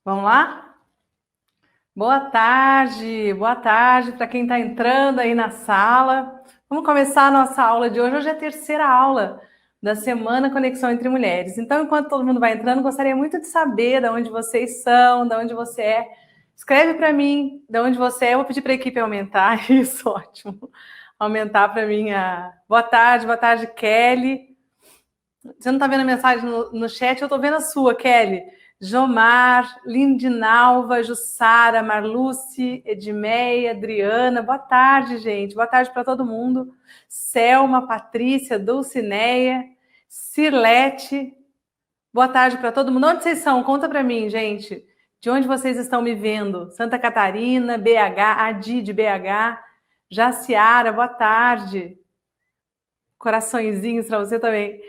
Vamos lá? Boa tarde para quem está entrando aí na sala. Vamos começar a nossa aula de hoje. Hoje é a terceira aula da Semana Conexão entre Mulheres. Então, enquanto todo mundo vai entrando, gostaria muito de saber de onde vocês são, de onde você é. Escreve para mim de onde você é. Eu vou pedir para a equipe aumentar. Isso, ótimo. Aumentar para mim a... Boa tarde, Kelly. Você não está vendo a mensagem no chat, eu estou vendo a sua, Kelly. Jomar, Lindinalva, Jussara, Marluce, Edmeia, Adriana. Boa tarde, gente. Boa tarde para todo mundo. Selma, Patrícia, Dulcineia, Cirlete. Boa tarde para todo mundo. Onde vocês são? Conta para mim, gente. De onde vocês estão me vendo? Santa Catarina, BH, Adi de BH, Jaciara, boa tarde. Coraçõezinhos para você também.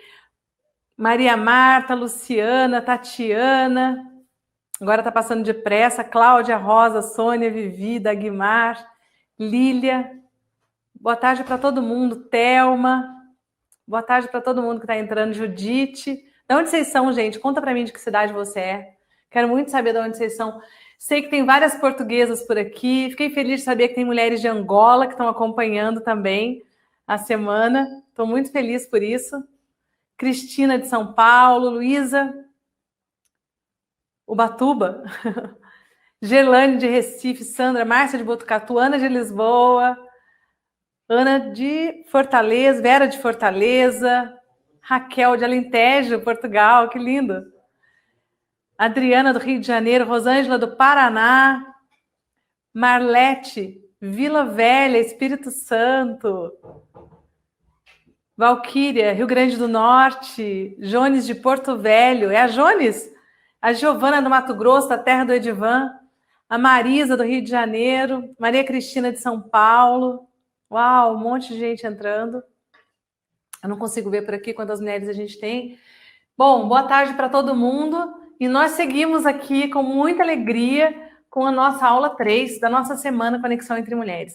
Maria Marta, Luciana, Tatiana, agora está passando depressa, Cláudia, Rosa, Sônia, Vivi, Dagmar, Lília, boa tarde para todo mundo, Thelma, boa tarde para todo mundo que está entrando, Judite. De onde vocês são, gente? Conta para mim de que cidade você é. Quero muito saber de onde vocês são. Sei que tem várias portuguesas por aqui, fiquei feliz de saber que tem mulheres de Angola que estão acompanhando também a semana, estou muito feliz por isso. Cristina de São Paulo, Luísa Ubatuba, Gerlane de Recife, Sandra, Márcia de Botucatu, Ana de Lisboa, Ana de Fortaleza, Vera de Fortaleza, Raquel de Alentejo, Portugal, que lindo. Adriana do Rio de Janeiro, Rosângela do Paraná, Marlete, Vila Velha, Espírito Santo, Valquíria, Rio Grande do Norte, Jones de Porto Velho, é a Jones? A Giovana do Mato Grosso, da terra do Edivan, a Marisa do Rio de Janeiro, Maria Cristina de São Paulo. Uau, um monte de gente entrando. Eu não consigo ver por aqui quantas mulheres a gente tem. Bom, boa tarde para todo mundo. E nós seguimos aqui com muita alegria com a nossa aula 3 da nossa Semana Conexão entre Mulheres.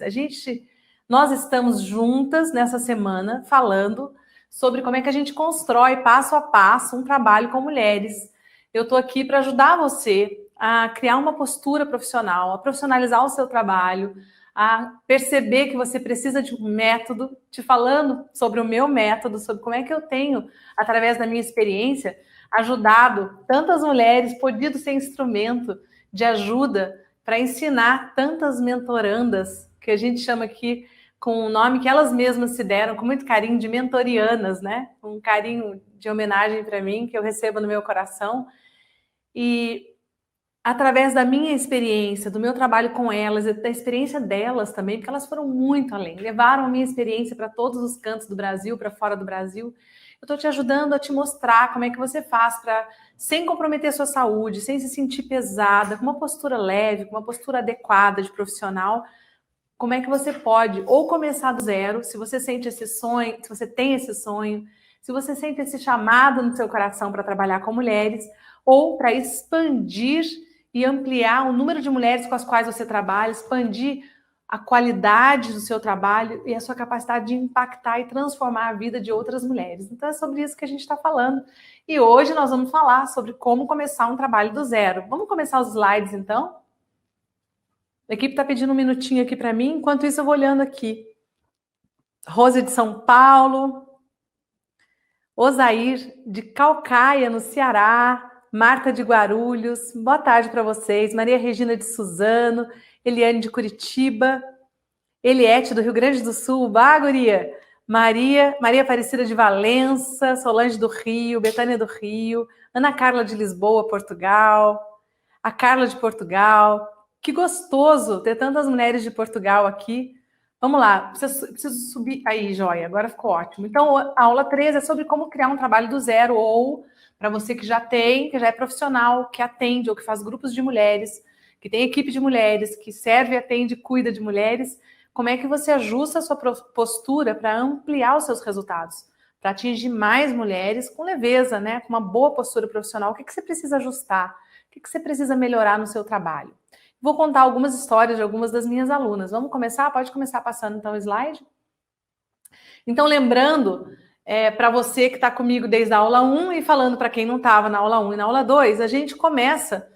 Nós estamos juntas nessa semana falando sobre como é que a gente constrói passo a passo um trabalho com mulheres. Eu estou aqui para ajudar você a criar uma postura profissional, a profissionalizar o seu trabalho, a perceber que você precisa de um método, te falando sobre o meu método, sobre como é que eu tenho, através da minha experiência, ajudado tantas mulheres, podido ser instrumento de ajuda para ensinar tantas mentorandas, que a gente chama aqui com o nome que elas mesmas se deram, com muito carinho, de mentorianas, né? Um carinho de homenagem para mim, que eu recebo no meu coração. E através da minha experiência, do meu trabalho com elas, e da experiência delas também, porque elas foram muito além, levaram a minha experiência para todos os cantos do Brasil, para fora do Brasil. Eu estou te ajudando a te mostrar como é que você faz para, sem comprometer sua saúde, sem se sentir pesada, com uma postura leve, com uma postura adequada de profissional, como é que você pode ou começar do zero, se você sente esse sonho, se você tem esse sonho, se você sente esse chamado no seu coração para trabalhar com mulheres, ou para expandir e ampliar o número de mulheres com as quais você trabalha, expandir a qualidade do seu trabalho e a sua capacidade de impactar e transformar a vida de outras mulheres. Então é sobre isso que a gente está falando. E hoje nós vamos falar sobre como começar um trabalho do zero. Vamos começar os slides, então? A equipe está pedindo um minutinho aqui para mim, enquanto isso eu vou olhando aqui. Rose de São Paulo, Osair de Calcaia, no Ceará, Marta de Guarulhos, boa tarde para vocês, Maria Regina de Suzano, Eliane de Curitiba, Eliette do Rio Grande do Sul, Baguria, Maria Aparecida de Valença, Solange do Rio, Betânia do Rio, Ana Carla de Lisboa, Portugal, a Carla de Portugal. Que gostoso ter tantas mulheres de Portugal aqui. Vamos lá, preciso subir. Aí, joia, agora ficou ótimo. Então, a aula 3 é sobre como criar um trabalho do zero, ou para você que já tem, que já é profissional, que atende ou que faz grupos de mulheres, que tem equipe de mulheres, que serve, atende, cuida de mulheres, como é que você ajusta a sua postura para ampliar os seus resultados, para atingir mais mulheres com leveza, né? Com uma boa postura profissional. O que você precisa ajustar? O que você precisa melhorar no seu trabalho? Vou contar algumas histórias de algumas das minhas alunas. Vamos começar? Pode começar passando, então, o slide? Então, lembrando, para você que está comigo desde a aula 1 e falando para quem não estava na aula 1 e na aula 2, a gente começa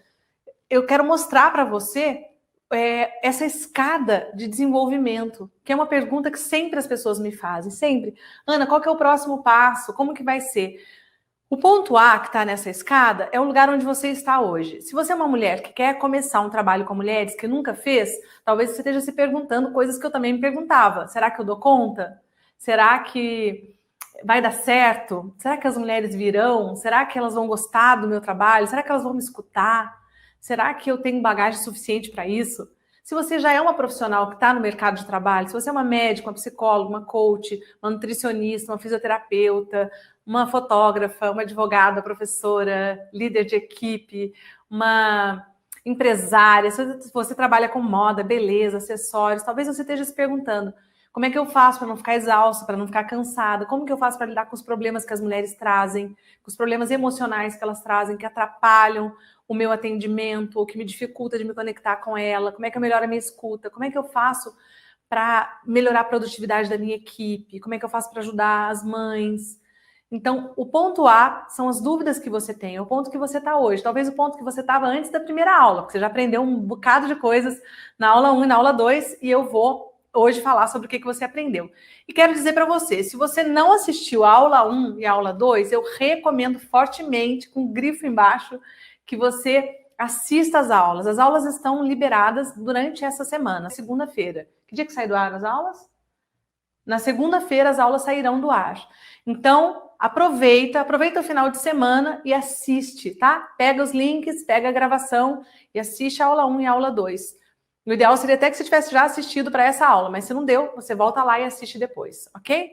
eu quero mostrar para você essa escada de desenvolvimento, que é uma pergunta que sempre as pessoas me fazem, sempre. Ana, qual que é o próximo passo? Como que vai ser? O ponto A que está nessa escada é o lugar onde você está hoje. Se você é uma mulher que quer começar um trabalho com mulheres, que nunca fez, talvez você esteja se perguntando coisas que eu também me perguntava. Será que eu dou conta? Será que vai dar certo? Será que as mulheres virão? Será que elas vão gostar do meu trabalho? Será que elas vão me escutar? Será que eu tenho bagagem suficiente para isso? Se você já é uma profissional que está no mercado de trabalho, se você é uma médica, uma psicóloga, uma coach, uma nutricionista, uma fisioterapeuta, uma fotógrafa, uma advogada, professora, líder de equipe, uma empresária, se você trabalha com moda, beleza, acessórios, talvez você esteja se perguntando: como é que eu faço para não ficar exausta, para não ficar cansada? Como que eu faço para lidar com os problemas que as mulheres trazem, com os problemas emocionais que elas trazem, que atrapalham o meu atendimento, ou que me dificulta de me conectar com ela? Como é que eu melhoro a minha escuta? Como é que eu faço para melhorar a produtividade da minha equipe? Como é que eu faço para ajudar as mães? Então, o ponto A são as dúvidas que você tem, é o ponto que você está hoje. Talvez o ponto que você estava antes da primeira aula, porque você já aprendeu um bocado de coisas na aula 1 e na aula 2, e eu vou hoje falar sobre o que você aprendeu. E quero dizer para você, se você não assistiu a aula 1 e a aula 2, eu recomendo fortemente, com grifo embaixo, que você assista às aulas. As aulas estão liberadas durante essa semana, segunda-feira. Que dia que sai do ar as aulas? Na segunda-feira as aulas sairão do ar. Então, aproveita o final de semana e assiste, tá? Pega os links, pega a gravação e assiste a aula 1 e a aula 2. O ideal seria até que você tivesse já assistido para essa aula, mas se não deu, você volta lá e assiste depois, ok?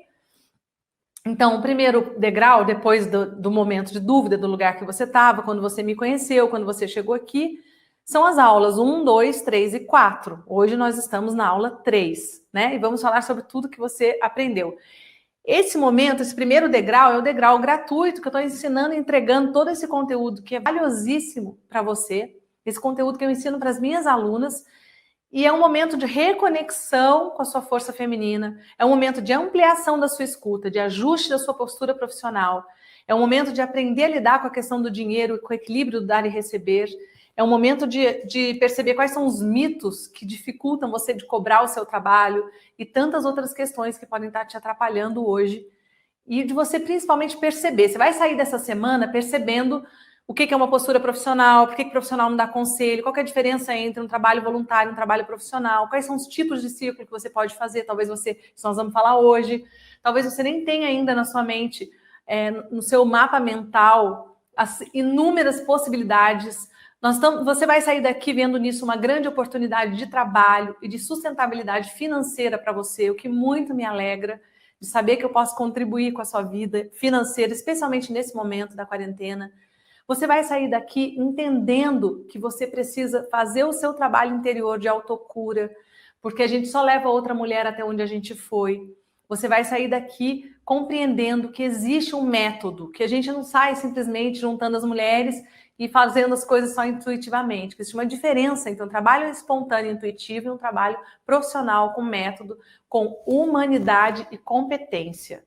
Então, o primeiro degrau, depois do momento de dúvida do lugar que você estava, quando você me conheceu, quando você chegou aqui, são as aulas 1, 2, 3 e 4. Hoje nós estamos na aula 3, né? E vamos falar sobre tudo que você aprendeu. Esse momento, esse primeiro degrau, é o degrau gratuito que eu estou ensinando e entregando todo esse conteúdo que é valiosíssimo para você, esse conteúdo que eu ensino para as minhas alunas, e é um momento de reconexão com a sua força feminina, é um momento de ampliação da sua escuta, de ajuste da sua postura profissional, é um momento de aprender a lidar com a questão do dinheiro, com o equilíbrio do dar e receber, é um momento de perceber quais são os mitos que dificultam você de cobrar o seu trabalho e tantas outras questões que podem estar te atrapalhando hoje. E de você principalmente perceber. Você vai sair dessa semana percebendo o que é uma postura profissional, por que o profissional não dá conselho, qual é a diferença entre um trabalho voluntário e um trabalho profissional, quais são os tipos de ciclo que você pode fazer, talvez você, isso nós vamos falar hoje, talvez você nem tenha ainda na sua mente, no seu mapa mental, as inúmeras possibilidades. Você vai sair daqui vendo nisso uma grande oportunidade de trabalho e de sustentabilidade financeira para você, o que muito me alegra, de saber que eu posso contribuir com a sua vida financeira, especialmente nesse momento da quarentena. Você vai sair daqui entendendo que você precisa fazer o seu trabalho interior de autocura, porque a gente só leva outra mulher até onde a gente foi. Você vai sair daqui compreendendo que existe um método, que a gente não sai simplesmente juntando as mulheres e fazendo as coisas só intuitivamente, que existe uma diferença entre um trabalho espontâneo e intuitivo e um trabalho profissional com método, com humanidade e competência.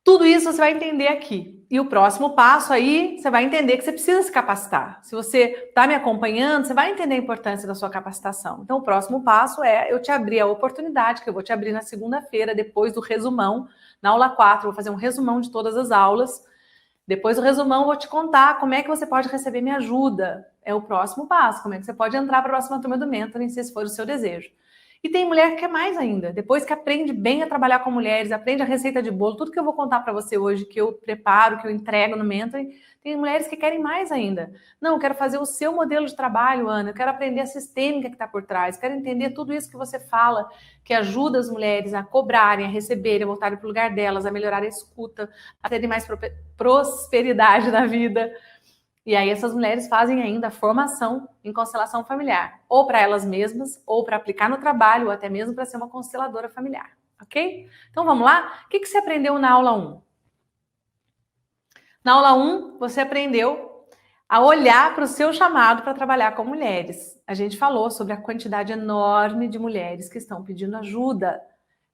Tudo isso você vai entender aqui. E o próximo passo aí, você vai entender que você precisa se capacitar. Se você está me acompanhando, você vai entender a importância da sua capacitação. Então, o próximo passo é eu te abrir a oportunidade, que eu vou te abrir na segunda-feira, depois do resumão. Na aula 4, eu vou fazer um resumão de todas as aulas. Depois do resumão, eu vou te contar como é que você pode receber minha ajuda. É o próximo passo, como é que você pode entrar para a próxima turma do Mentoring, se esse for o seu desejo. E tem mulher que quer mais ainda. Depois que aprende bem a trabalhar com mulheres, aprende a receita de bolo, tudo que eu vou contar para você hoje, que eu preparo, que eu entrego no Mentoring, tem mulheres que querem mais ainda. Não, eu quero fazer o seu modelo de trabalho, Ana, eu quero aprender a sistêmica que está por trás, quero entender tudo isso que você fala, que ajuda as mulheres a cobrarem, a receberem, a voltarem para o lugar delas, a melhorar a escuta, a terem mais prosperidade na vida. E aí essas mulheres fazem ainda a formação em constelação familiar, ou para elas mesmas, ou para aplicar no trabalho, ou até mesmo para ser uma consteladora familiar, ok? Então vamos lá? O que você aprendeu na aula 1? Na aula 1, você aprendeu a olhar para o seu chamado para trabalhar com mulheres. A gente falou sobre a quantidade enorme de mulheres que estão pedindo ajuda,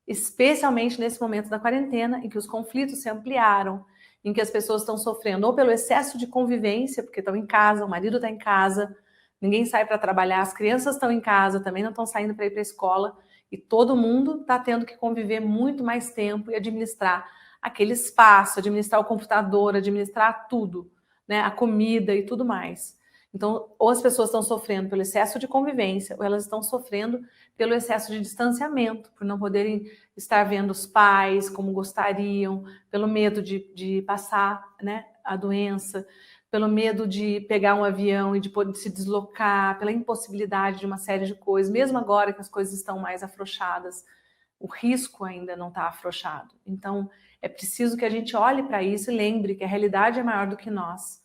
especialmente nesse momento da quarentena, em que os conflitos se ampliaram, em que as pessoas estão sofrendo ou pelo excesso de convivência, porque estão em casa, o marido está em casa, ninguém sai para trabalhar, as crianças estão em casa, também não estão saindo para ir para a escola, e todo mundo está tendo que conviver muito mais tempo e administrar aquele espaço, administrar o computador, administrar tudo, né? A comida e tudo mais. Então, ou as pessoas estão sofrendo pelo excesso de convivência, ou elas estão sofrendo pelo excesso de distanciamento, por não poderem estar vendo os pais como gostariam, pelo medo de passar, né, a doença, pelo medo de pegar um avião e de poder se deslocar, pela impossibilidade de uma série de coisas, mesmo agora que as coisas estão mais afrouxadas, o risco ainda não está afrouxado. Então, é preciso que a gente olhe para isso e lembre que a realidade é maior do que nós.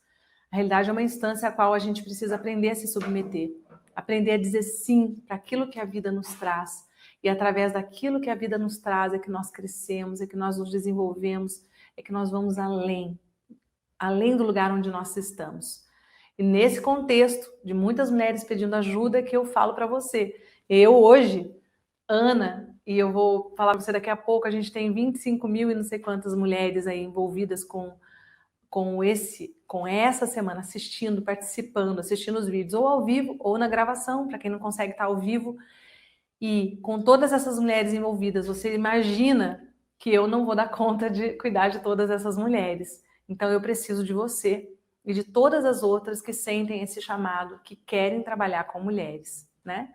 A realidade é uma instância à qual a gente precisa aprender a se submeter, aprender a dizer sim para aquilo que a vida nos traz. E através daquilo que a vida nos traz é que nós crescemos, é que nós nos desenvolvemos, é que nós vamos além do lugar onde nós estamos. E nesse contexto de muitas mulheres pedindo ajuda que eu falo para você. Eu hoje, Ana, e eu vou falar para você daqui a pouco, a gente tem 25 mil e não sei quantas mulheres aí envolvidas com essa semana, assistindo, participando, assistindo os vídeos, ou ao vivo, ou na gravação, para quem não consegue estar ao vivo. E com todas essas mulheres envolvidas, você imagina que eu não vou dar conta de cuidar de todas essas mulheres. Então eu preciso de você e de todas as outras que sentem esse chamado, que querem trabalhar com mulheres, né?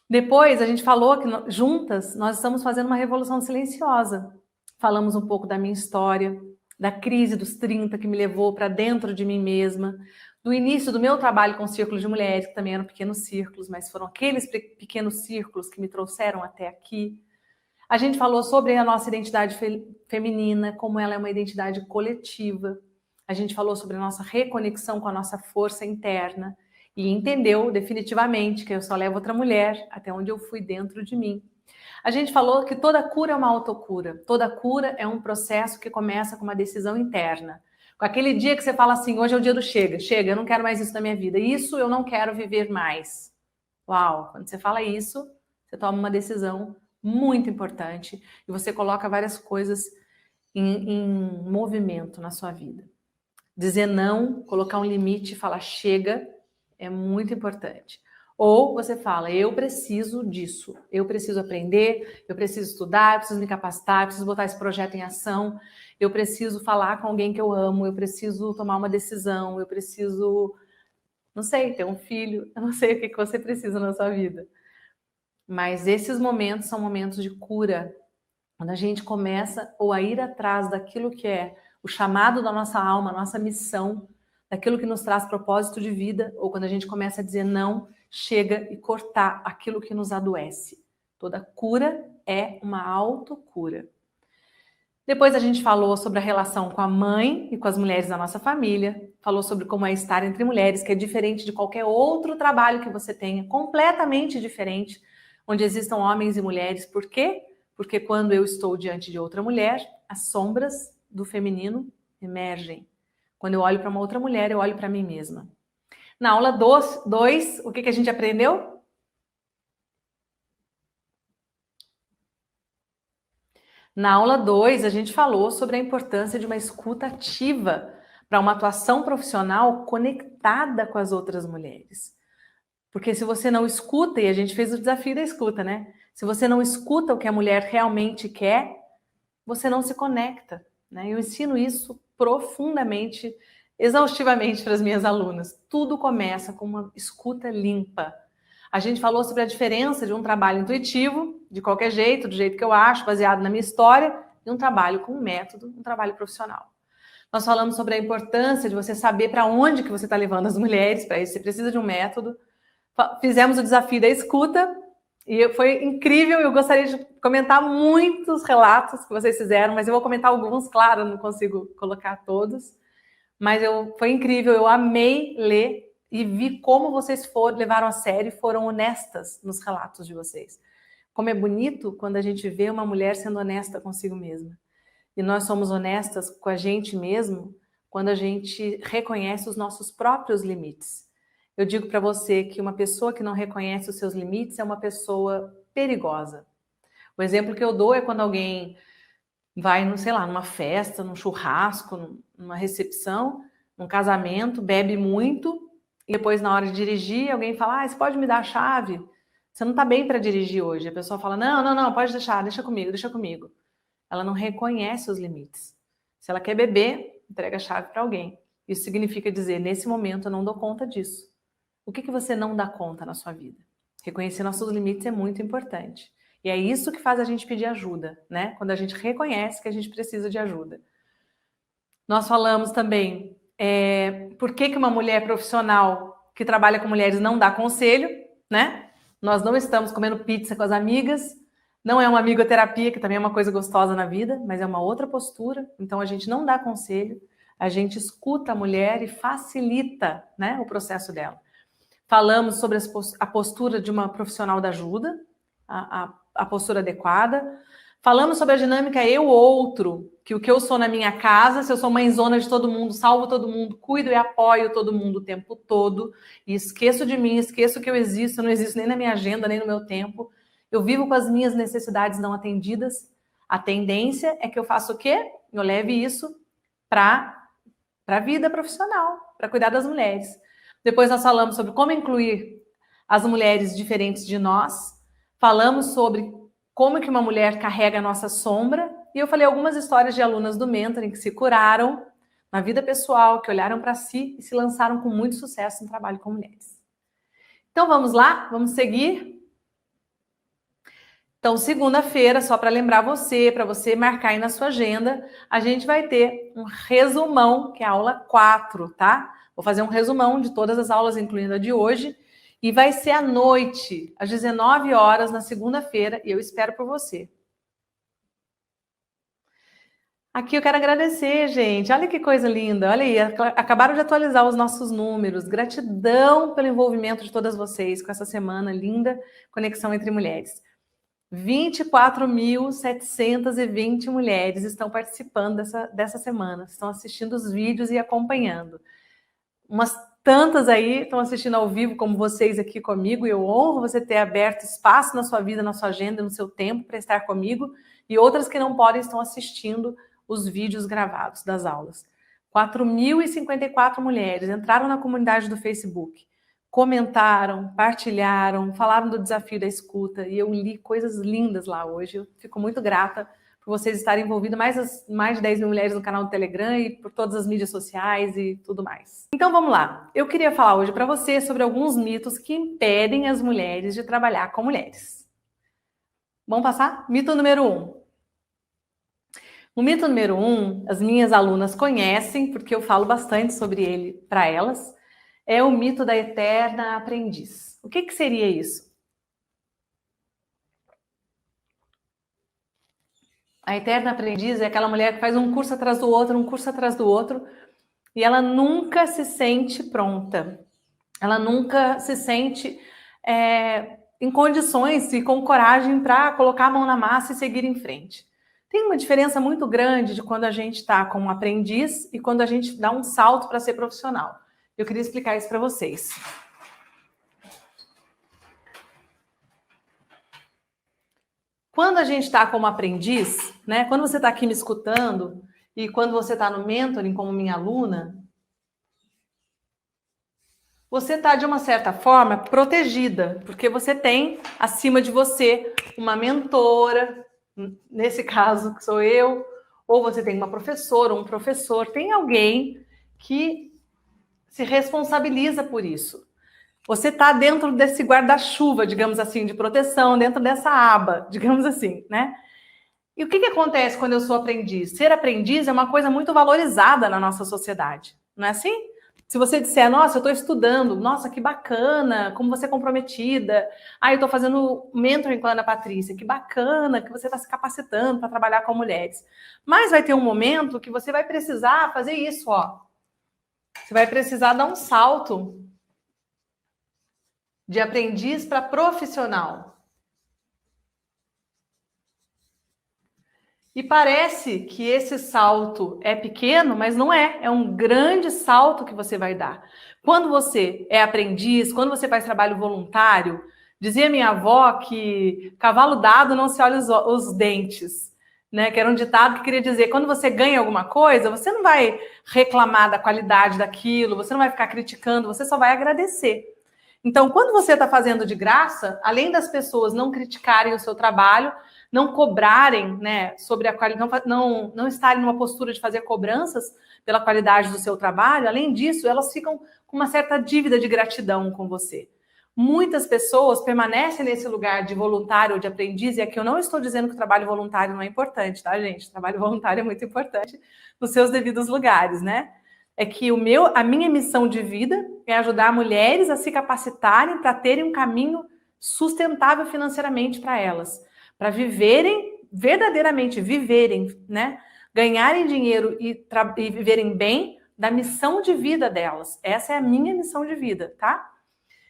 Depois a gente falou que juntas nós estamos fazendo uma revolução silenciosa. Falamos um pouco da minha história, da crise dos 30 que me levou para dentro de mim mesma, do início do meu trabalho com círculos de mulheres, que também eram pequenos círculos, mas foram aqueles pequenos círculos que me trouxeram até aqui. A gente falou sobre a nossa identidade feminina, como ela é uma identidade coletiva. A gente falou sobre a nossa reconexão com a nossa força interna e entendeu definitivamente que eu só levo outra mulher até onde eu fui dentro de mim. A gente falou que toda cura é uma autocura. Toda cura é um processo que começa com uma decisão interna. Com aquele dia que você fala assim, hoje é o dia do chega, eu não quero mais isso na minha vida. Isso eu não quero viver mais. Uau, quando você fala isso, você toma uma decisão muito importante e você coloca várias coisas em movimento na sua vida. Dizer não, colocar um limite e falar chega é muito importante. Ou você fala, eu preciso disso, eu preciso aprender, eu preciso estudar, eu preciso me capacitar, eu preciso botar esse projeto em ação, eu preciso falar com alguém que eu amo, eu preciso tomar uma decisão, eu preciso, não sei, ter um filho, eu não sei o que você precisa na sua vida. Mas esses momentos são momentos de cura, quando a gente começa ou a ir atrás daquilo que é o chamado da nossa alma, a nossa missão, daquilo que nos traz propósito de vida, ou quando a gente começa a dizer não, chega e cortar aquilo que nos adoece. Toda cura é uma autocura. Depois a gente falou sobre a relação com a mãe e com as mulheres da nossa família, falou sobre como é estar entre mulheres, que é diferente de qualquer outro trabalho que você tenha, completamente diferente, onde existam homens e mulheres. Por quê? Porque quando eu estou diante de outra mulher, as sombras do feminino emergem. Quando eu olho para uma outra mulher, eu olho para mim mesma. Na aula 2, o que a gente aprendeu? Na aula 2, a gente falou sobre a importância de uma escuta ativa para uma atuação profissional conectada com as outras mulheres. Porque se você não escuta, e a gente fez o desafio da escuta, né? Se você não escuta o que a mulher realmente quer, você não se conecta, né? Eu ensino isso profundamente, exaustivamente para as minhas alunas. Tudo começa com uma escuta limpa. A gente falou sobre a diferença de um trabalho intuitivo, de qualquer jeito, do jeito que eu acho, baseado na minha história, e um trabalho com um método, um trabalho profissional. Nós falamos sobre a importância de você saber para onde que você está levando as mulheres, para isso você precisa de um método. Fizemos o desafio da escuta, e foi incrível. Eu gostaria de comentar muitos relatos que vocês fizeram, mas eu vou comentar alguns, claro, não consigo colocar todos. Mas foi incrível, eu amei ler e vi como vocês levaram a sério e foram honestas nos relatos de vocês. Como é bonito quando a gente vê uma mulher sendo honesta consigo mesma. E nós somos honestas com a gente mesmo quando a gente reconhece os nossos próprios limites. Eu digo para você que uma pessoa que não reconhece os seus limites é uma pessoa perigosa. O exemplo que eu dou é quando alguém vai, sei lá, numa festa, num churrasco, numa recepção, num casamento, bebe muito e depois na hora de dirigir, alguém fala, você pode me dar a chave? Você não está bem para dirigir hoje. A pessoa fala, não, pode deixar, deixa comigo. Ela não reconhece os limites. Se ela quer beber, entrega a chave para alguém. Isso significa dizer, nesse momento eu não dou conta disso. O que você não dá conta na sua vida? Reconhecer nossos limites é muito importante. E é isso que faz a gente pedir ajuda, né? Quando a gente reconhece que a gente precisa de ajuda. Nós falamos também por que uma mulher profissional que trabalha com mulheres não dá conselho, né? Nós não estamos comendo pizza com as amigas, não é uma amigoterapia, que também é uma coisa gostosa na vida, mas é uma outra postura. Então a gente não dá conselho, a gente escuta a mulher e facilita, né, o processo dela. Falamos sobre a postura de uma profissional da ajuda, a postura adequada. Falamos sobre a dinâmica eu-outro, que o que eu sou na minha casa, se eu sou mãezona de todo mundo, salvo todo mundo, cuido e apoio todo mundo o tempo todo, e esqueço de mim, esqueço que eu existo, não existo nem na minha agenda, nem no meu tempo. Eu vivo com as minhas necessidades não atendidas. A tendência é que eu faça o quê? Eu leve isso para a vida profissional, para cuidar das mulheres. Depois nós falamos sobre como incluir as mulheres diferentes de nós. Falamos sobre como que uma mulher carrega a nossa sombra. E eu falei algumas histórias de alunas do mentoring que se curaram na vida pessoal, que olharam para si e se lançaram com muito sucesso no trabalho com mulheres. Então vamos lá? Vamos seguir? Então, segunda-feira, só para lembrar você, para você marcar aí na sua agenda, a gente vai ter um resumão, que é a aula 4, tá? Vou fazer um resumão de todas as aulas, incluindo a de hoje, e vai ser à noite, às 19 horas, na segunda-feira, e eu espero por você. Aqui eu quero agradecer, gente. Olha que coisa linda. Olha aí, acabaram de atualizar os nossos números. Gratidão pelo envolvimento de todas vocês com essa semana linda, Conexão Entre Mulheres. 24.720 mulheres estão participando dessa semana, estão assistindo os vídeos e acompanhando. Umas tantas aí estão assistindo ao vivo, como vocês aqui comigo, e eu honro você ter aberto espaço na sua vida, na sua agenda, no seu tempo para estar comigo, e outras que não podem estão assistindo os vídeos gravados das aulas. 4.054 mulheres entraram na comunidade do Facebook, comentaram, partilharam, falaram do desafio da escuta, e eu li coisas lindas lá hoje. Eu fico muito grata por vocês estarem envolvidos, mais de 10 mil mulheres no canal do Telegram e por todas as mídias sociais e tudo mais. Então vamos lá. Eu queria falar hoje para você sobre alguns mitos que impedem as mulheres de trabalhar com mulheres. Vamos passar? Mito número 1. O mito número 1, as minhas alunas conhecem, porque eu falo bastante sobre ele para elas, é o mito da eterna aprendiz. O que seria isso? A eterna aprendiz é aquela mulher que faz um curso atrás do outro, e ela nunca se sente pronta. Ela nunca se sente em condições e com coragem para colocar a mão na massa e seguir em frente. Tem uma diferença muito grande de quando a gente está como aprendiz e quando a gente dá um salto para ser profissional. Eu queria explicar isso para vocês. Quando a gente está como aprendiz, né? Quando você está aqui me escutando e quando você está no mentoring como minha aluna, você está, de uma certa forma, protegida, porque você tem acima de você uma mentora, nesse caso, que sou eu, ou você tem uma professora, um professor, tem alguém que se responsabiliza por isso. Você está dentro desse guarda-chuva, digamos assim, de proteção, dentro dessa aba, digamos assim, né? E o que acontece quando eu sou aprendiz? Ser aprendiz é uma coisa muito valorizada na nossa sociedade, não é assim? Se você disser, nossa, eu estou estudando, nossa, que bacana, como você é comprometida. Eu estou fazendo mentoring com a Ana Patrícia, que bacana que você está se capacitando para trabalhar com mulheres. Mas vai ter um momento que você vai precisar fazer isso, ó. Você vai precisar dar um salto de aprendiz para profissional. E parece que esse salto é pequeno, mas não é. É um grande salto que você vai dar. Quando você é aprendiz, quando você faz trabalho voluntário, dizia minha avó que cavalo dado não se olha os dentes. né? Que era um ditado que queria dizer, quando você ganha alguma coisa, você não vai reclamar da qualidade daquilo, você não vai ficar criticando, você só vai agradecer. Então, quando você está fazendo de graça, além das pessoas não criticarem o seu trabalho, não cobrarem, né, sobre a qualidade, não estarem numa postura de fazer cobranças pela qualidade do seu trabalho, além disso, elas ficam com uma certa dívida de gratidão com você. Muitas pessoas permanecem nesse lugar de voluntário ou de aprendiz, e aqui eu não estou dizendo que o trabalho voluntário não é importante, tá, gente? O trabalho voluntário é muito importante nos seus devidos lugares, né? É que a minha missão de vida é ajudar mulheres a se capacitarem para terem um caminho sustentável financeiramente para elas, para viverem, verdadeiramente viverem, né? Ganharem dinheiro e viverem bem da missão de vida delas. Essa é a minha missão de vida, tá?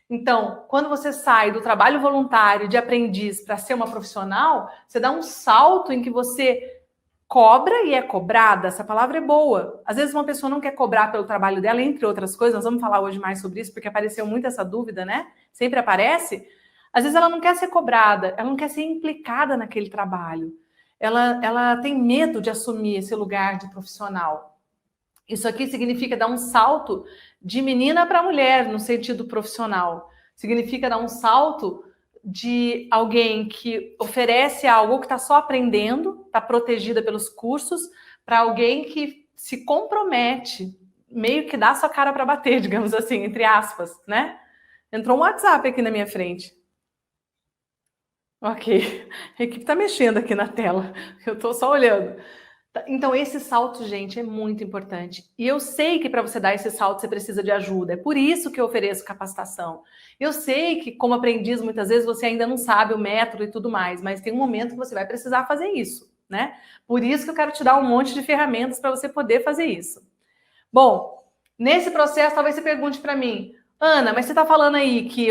Então, quando você sai do trabalho voluntário de aprendiz para ser uma profissional, você dá um salto em que você cobra e é cobrada. Essa palavra é boa. Às vezes uma pessoa não quer cobrar pelo trabalho dela, entre outras coisas. Nós vamos falar hoje mais sobre isso, porque apareceu muito essa dúvida, né? Sempre aparece. Às vezes ela não quer ser cobrada, ela não quer ser implicada naquele trabalho. Ela tem medo de assumir esse lugar de profissional. Isso aqui significa dar um salto de menina para mulher, no sentido profissional. Significa dar um salto de alguém que oferece algo que está só aprendendo, está protegida pelos cursos, para alguém que se compromete, meio que dá sua cara para bater, digamos assim, entre aspas, né? Entrou um WhatsApp aqui na minha frente. Ok, a equipe está mexendo aqui na tela, eu estou só olhando. Então, esse salto, gente, é muito importante. E eu sei que para você dar esse salto, você precisa de ajuda. É por isso que eu ofereço capacitação. Eu sei que, como aprendiz, muitas vezes você ainda não sabe o método e tudo mais, mas tem um momento que você vai precisar fazer isso, né? Por isso que eu quero te dar um monte de ferramentas para você poder fazer isso. Bom, nesse processo, talvez você pergunte para mim, Ana, mas você está falando aí que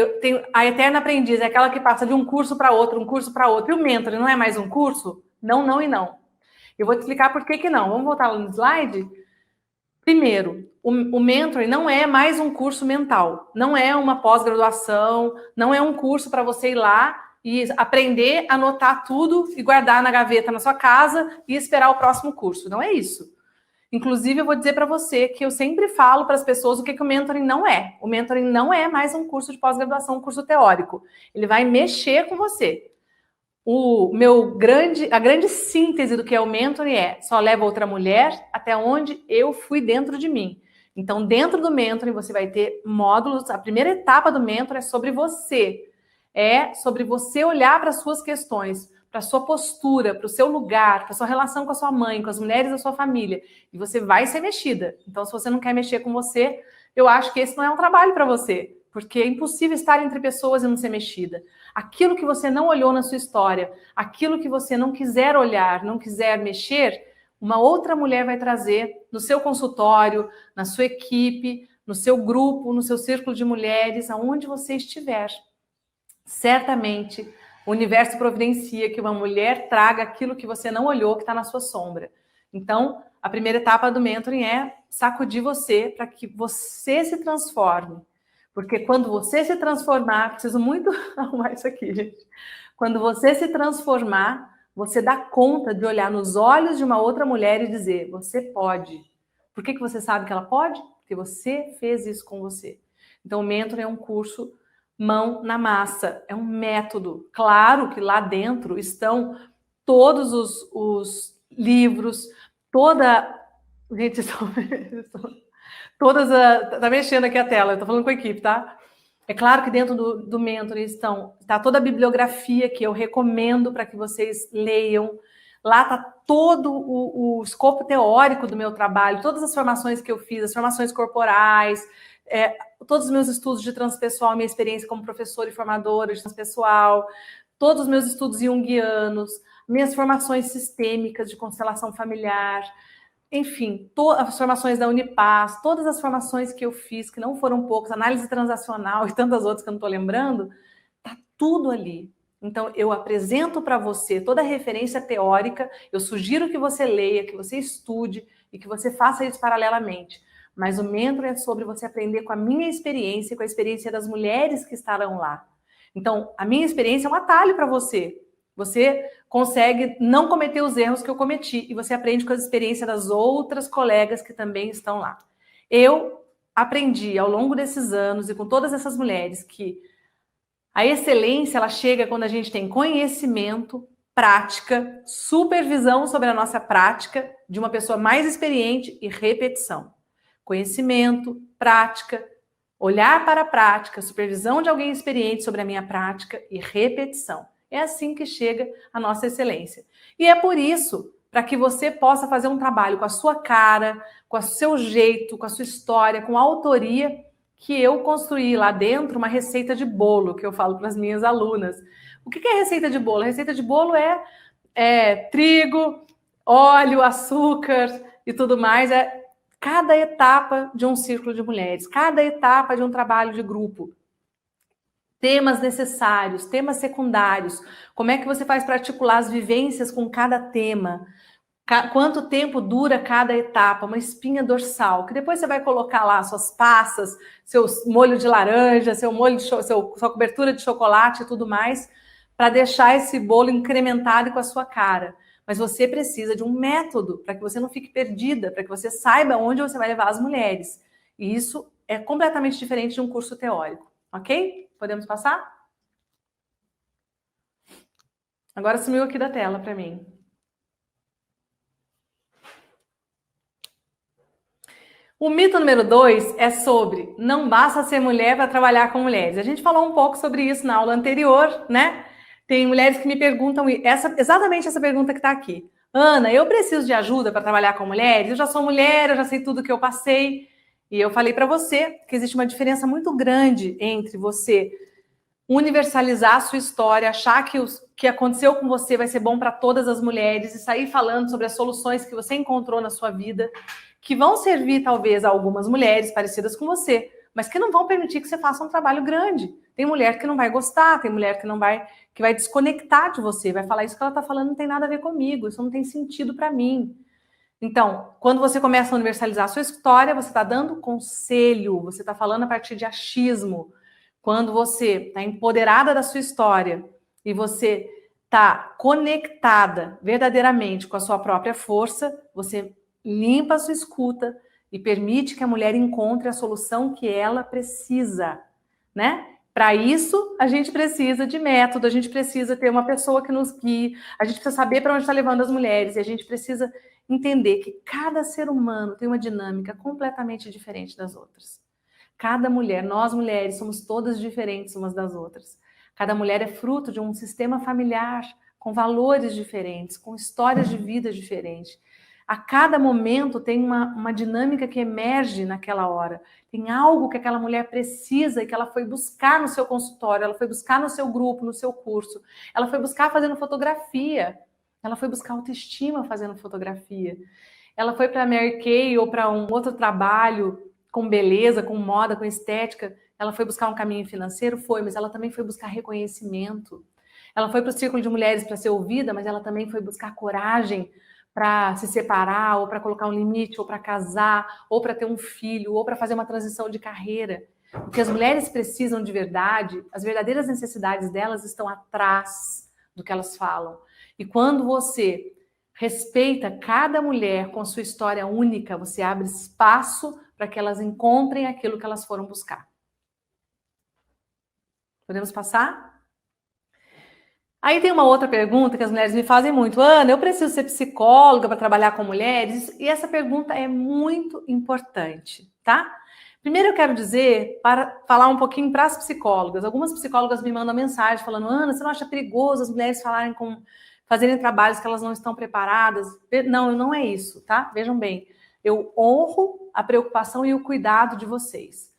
a eterna aprendiz é aquela que passa de um curso para outro, e o mentor não é mais um curso? Não, não e não. Eu vou te explicar por que não. Vamos voltar lá no slide? Primeiro, o mentoring não é mais um curso mental. Não é uma pós-graduação, não é um curso para você ir lá e aprender, anotar tudo e guardar na gaveta na sua casa e esperar o próximo curso. Não é isso. Inclusive, eu vou dizer para você que eu sempre falo para as pessoas o que o mentoring não é. O mentoring não é mais um curso de pós-graduação, um curso teórico. Ele vai mexer com você. A grande síntese do que é o mentoring é só leva outra mulher até onde eu fui dentro de mim. Então, dentro do mentoring, você vai ter módulos. A primeira etapa do mentoring é sobre você. É sobre você olhar para as suas questões, para a sua postura, para o seu lugar, para a sua relação com a sua mãe, com as mulheres da sua família. E você vai ser mexida. Então, se você não quer mexer com você, eu acho que esse não é um trabalho para você. Porque é impossível estar entre pessoas e não ser mexida. Aquilo que você não olhou na sua história, aquilo que você não quiser olhar, não quiser mexer, uma outra mulher vai trazer no seu consultório, na sua equipe, no seu grupo, no seu círculo de mulheres, aonde você estiver. Certamente, o universo providencia que uma mulher traga aquilo que você não olhou, que está na sua sombra. Então, a primeira etapa do mentoring é sacudir você para que você se transforme. Porque quando você se transformar, preciso muito arrumar isso aqui, gente. Quando você se transformar, você dá conta de olhar nos olhos de uma outra mulher e dizer, você pode. Por que você sabe que ela pode? Porque você fez isso com você. Então, o mentoring é um curso mão na massa, é um método. Claro que lá dentro estão todos os livros, toda... Gente, tá mexendo aqui a tela, eu tô falando com a equipe, tá? É claro que dentro do mentoring está toda a bibliografia que eu recomendo para que vocês leiam. Lá está todo o escopo teórico do meu trabalho, todas as formações que eu fiz, as formações corporais, todos os meus estudos de transpessoal, minha experiência como professora e formadora de transpessoal, todos os meus estudos junguianos, minhas formações sistêmicas de constelação familiar, enfim, as formações da Unipaz, todas as formações que eu fiz, que não foram poucas, análise transacional e tantas outras que eu não estou lembrando, tá tudo ali. Então, eu apresento para você toda a referência teórica, eu sugiro que você leia, que você estude e que você faça isso paralelamente. Mas o mentor é sobre você aprender com a minha experiência, com a experiência das mulheres que estarão lá. Então, a minha experiência é um atalho para você. Você consegue não cometer os erros que eu cometi e você aprende com as experiências das outras colegas que também estão lá. Eu aprendi ao longo desses anos e com todas essas mulheres que a excelência ela chega quando a gente tem conhecimento, prática, supervisão sobre a nossa prática de uma pessoa mais experiente e repetição. Conhecimento, prática, olhar para a prática, supervisão de alguém experiente sobre a minha prática e repetição. É assim que chega a nossa excelência. E é por isso, para que você possa fazer um trabalho com a sua cara, com o seu jeito, com a sua história, com a autoria, que eu construí lá dentro uma receita de bolo, que eu falo para as minhas alunas. O que é receita de bolo? A receita de bolo é trigo, óleo, açúcar e tudo mais. É cada etapa de um círculo de mulheres, cada etapa de um trabalho de grupo. Temas necessários, temas secundários. Como é que você faz para articular as vivências com cada tema? Quanto tempo dura cada etapa, uma espinha dorsal, que depois você vai colocar lá suas passas, seu molho de laranja, sua cobertura de chocolate e tudo mais, para deixar esse bolo incrementado com a sua cara. Mas você precisa de um método para que você não fique perdida, para que você saiba onde você vai levar as mulheres. E isso é completamente diferente de um curso teórico, ok? Podemos passar? Agora sumiu aqui da tela para mim. O mito número 2 é sobre não basta ser mulher para trabalhar com mulheres. A gente falou um pouco sobre isso na aula anterior, né? Tem mulheres que me perguntam exatamente essa pergunta que está aqui. Ana, eu preciso de ajuda para trabalhar com mulheres? Eu já sou mulher, eu já sei tudo que eu passei. E eu falei para você que existe uma diferença muito grande entre você universalizar a sua história, achar que o que aconteceu com você vai ser bom para todas as mulheres e sair falando sobre as soluções que você encontrou na sua vida, que vão servir talvez a algumas mulheres parecidas com você, mas que não vão permitir que você faça um trabalho grande. Tem mulher que não vai gostar, tem mulher que vai desconectar de você, vai falar isso que ela está falando não tem nada a ver comigo, isso não tem sentido para mim. Então, quando você começa a universalizar a sua história, você está dando conselho, você está falando a partir de achismo. Quando você está empoderada da sua história e você está conectada verdadeiramente com a sua própria força, você limpa a sua escuta e permite que a mulher encontre a solução que ela precisa, né? Para isso, a gente precisa de método, a gente precisa ter uma pessoa que nos guie, a gente precisa saber para onde está levando as mulheres e a gente precisa entender que cada ser humano tem uma dinâmica completamente diferente das outras. Cada mulher, nós mulheres, somos todas diferentes umas das outras. Cada mulher é fruto de um sistema familiar com valores diferentes, com histórias de vida diferentes. A cada momento tem uma dinâmica que emerge naquela hora. Tem algo que aquela mulher precisa e que ela foi buscar no seu consultório, ela foi buscar no seu grupo, no seu curso. Ela foi buscar fazendo fotografia. Ela foi buscar autoestima fazendo fotografia. Ela foi para a Mary Kay ou para um outro trabalho com beleza, com moda, com estética. Ela foi buscar um caminho financeiro? Foi, mas ela também foi buscar reconhecimento. Ela foi para o círculo de mulheres para ser ouvida, mas ela também foi buscar coragem para se separar, ou para colocar um limite, ou para casar, ou para ter um filho, ou para fazer uma transição de carreira. O que as mulheres precisam de verdade, as verdadeiras necessidades delas estão atrás do que elas falam. E quando você respeita cada mulher com sua história única, você abre espaço para que elas encontrem aquilo que elas foram buscar. Podemos passar? Aí tem uma outra pergunta que as mulheres me fazem muito. Ana, eu preciso ser psicóloga para trabalhar com mulheres? E essa pergunta é muito importante, tá? Primeiro eu quero dizer, para falar um pouquinho para as psicólogas. Algumas psicólogas me mandam mensagem falando, Ana, você não acha perigoso as mulheres fazerem trabalhos que elas não estão preparadas? Não, não é isso, tá? Vejam bem, eu honro a preocupação e o cuidado de vocês.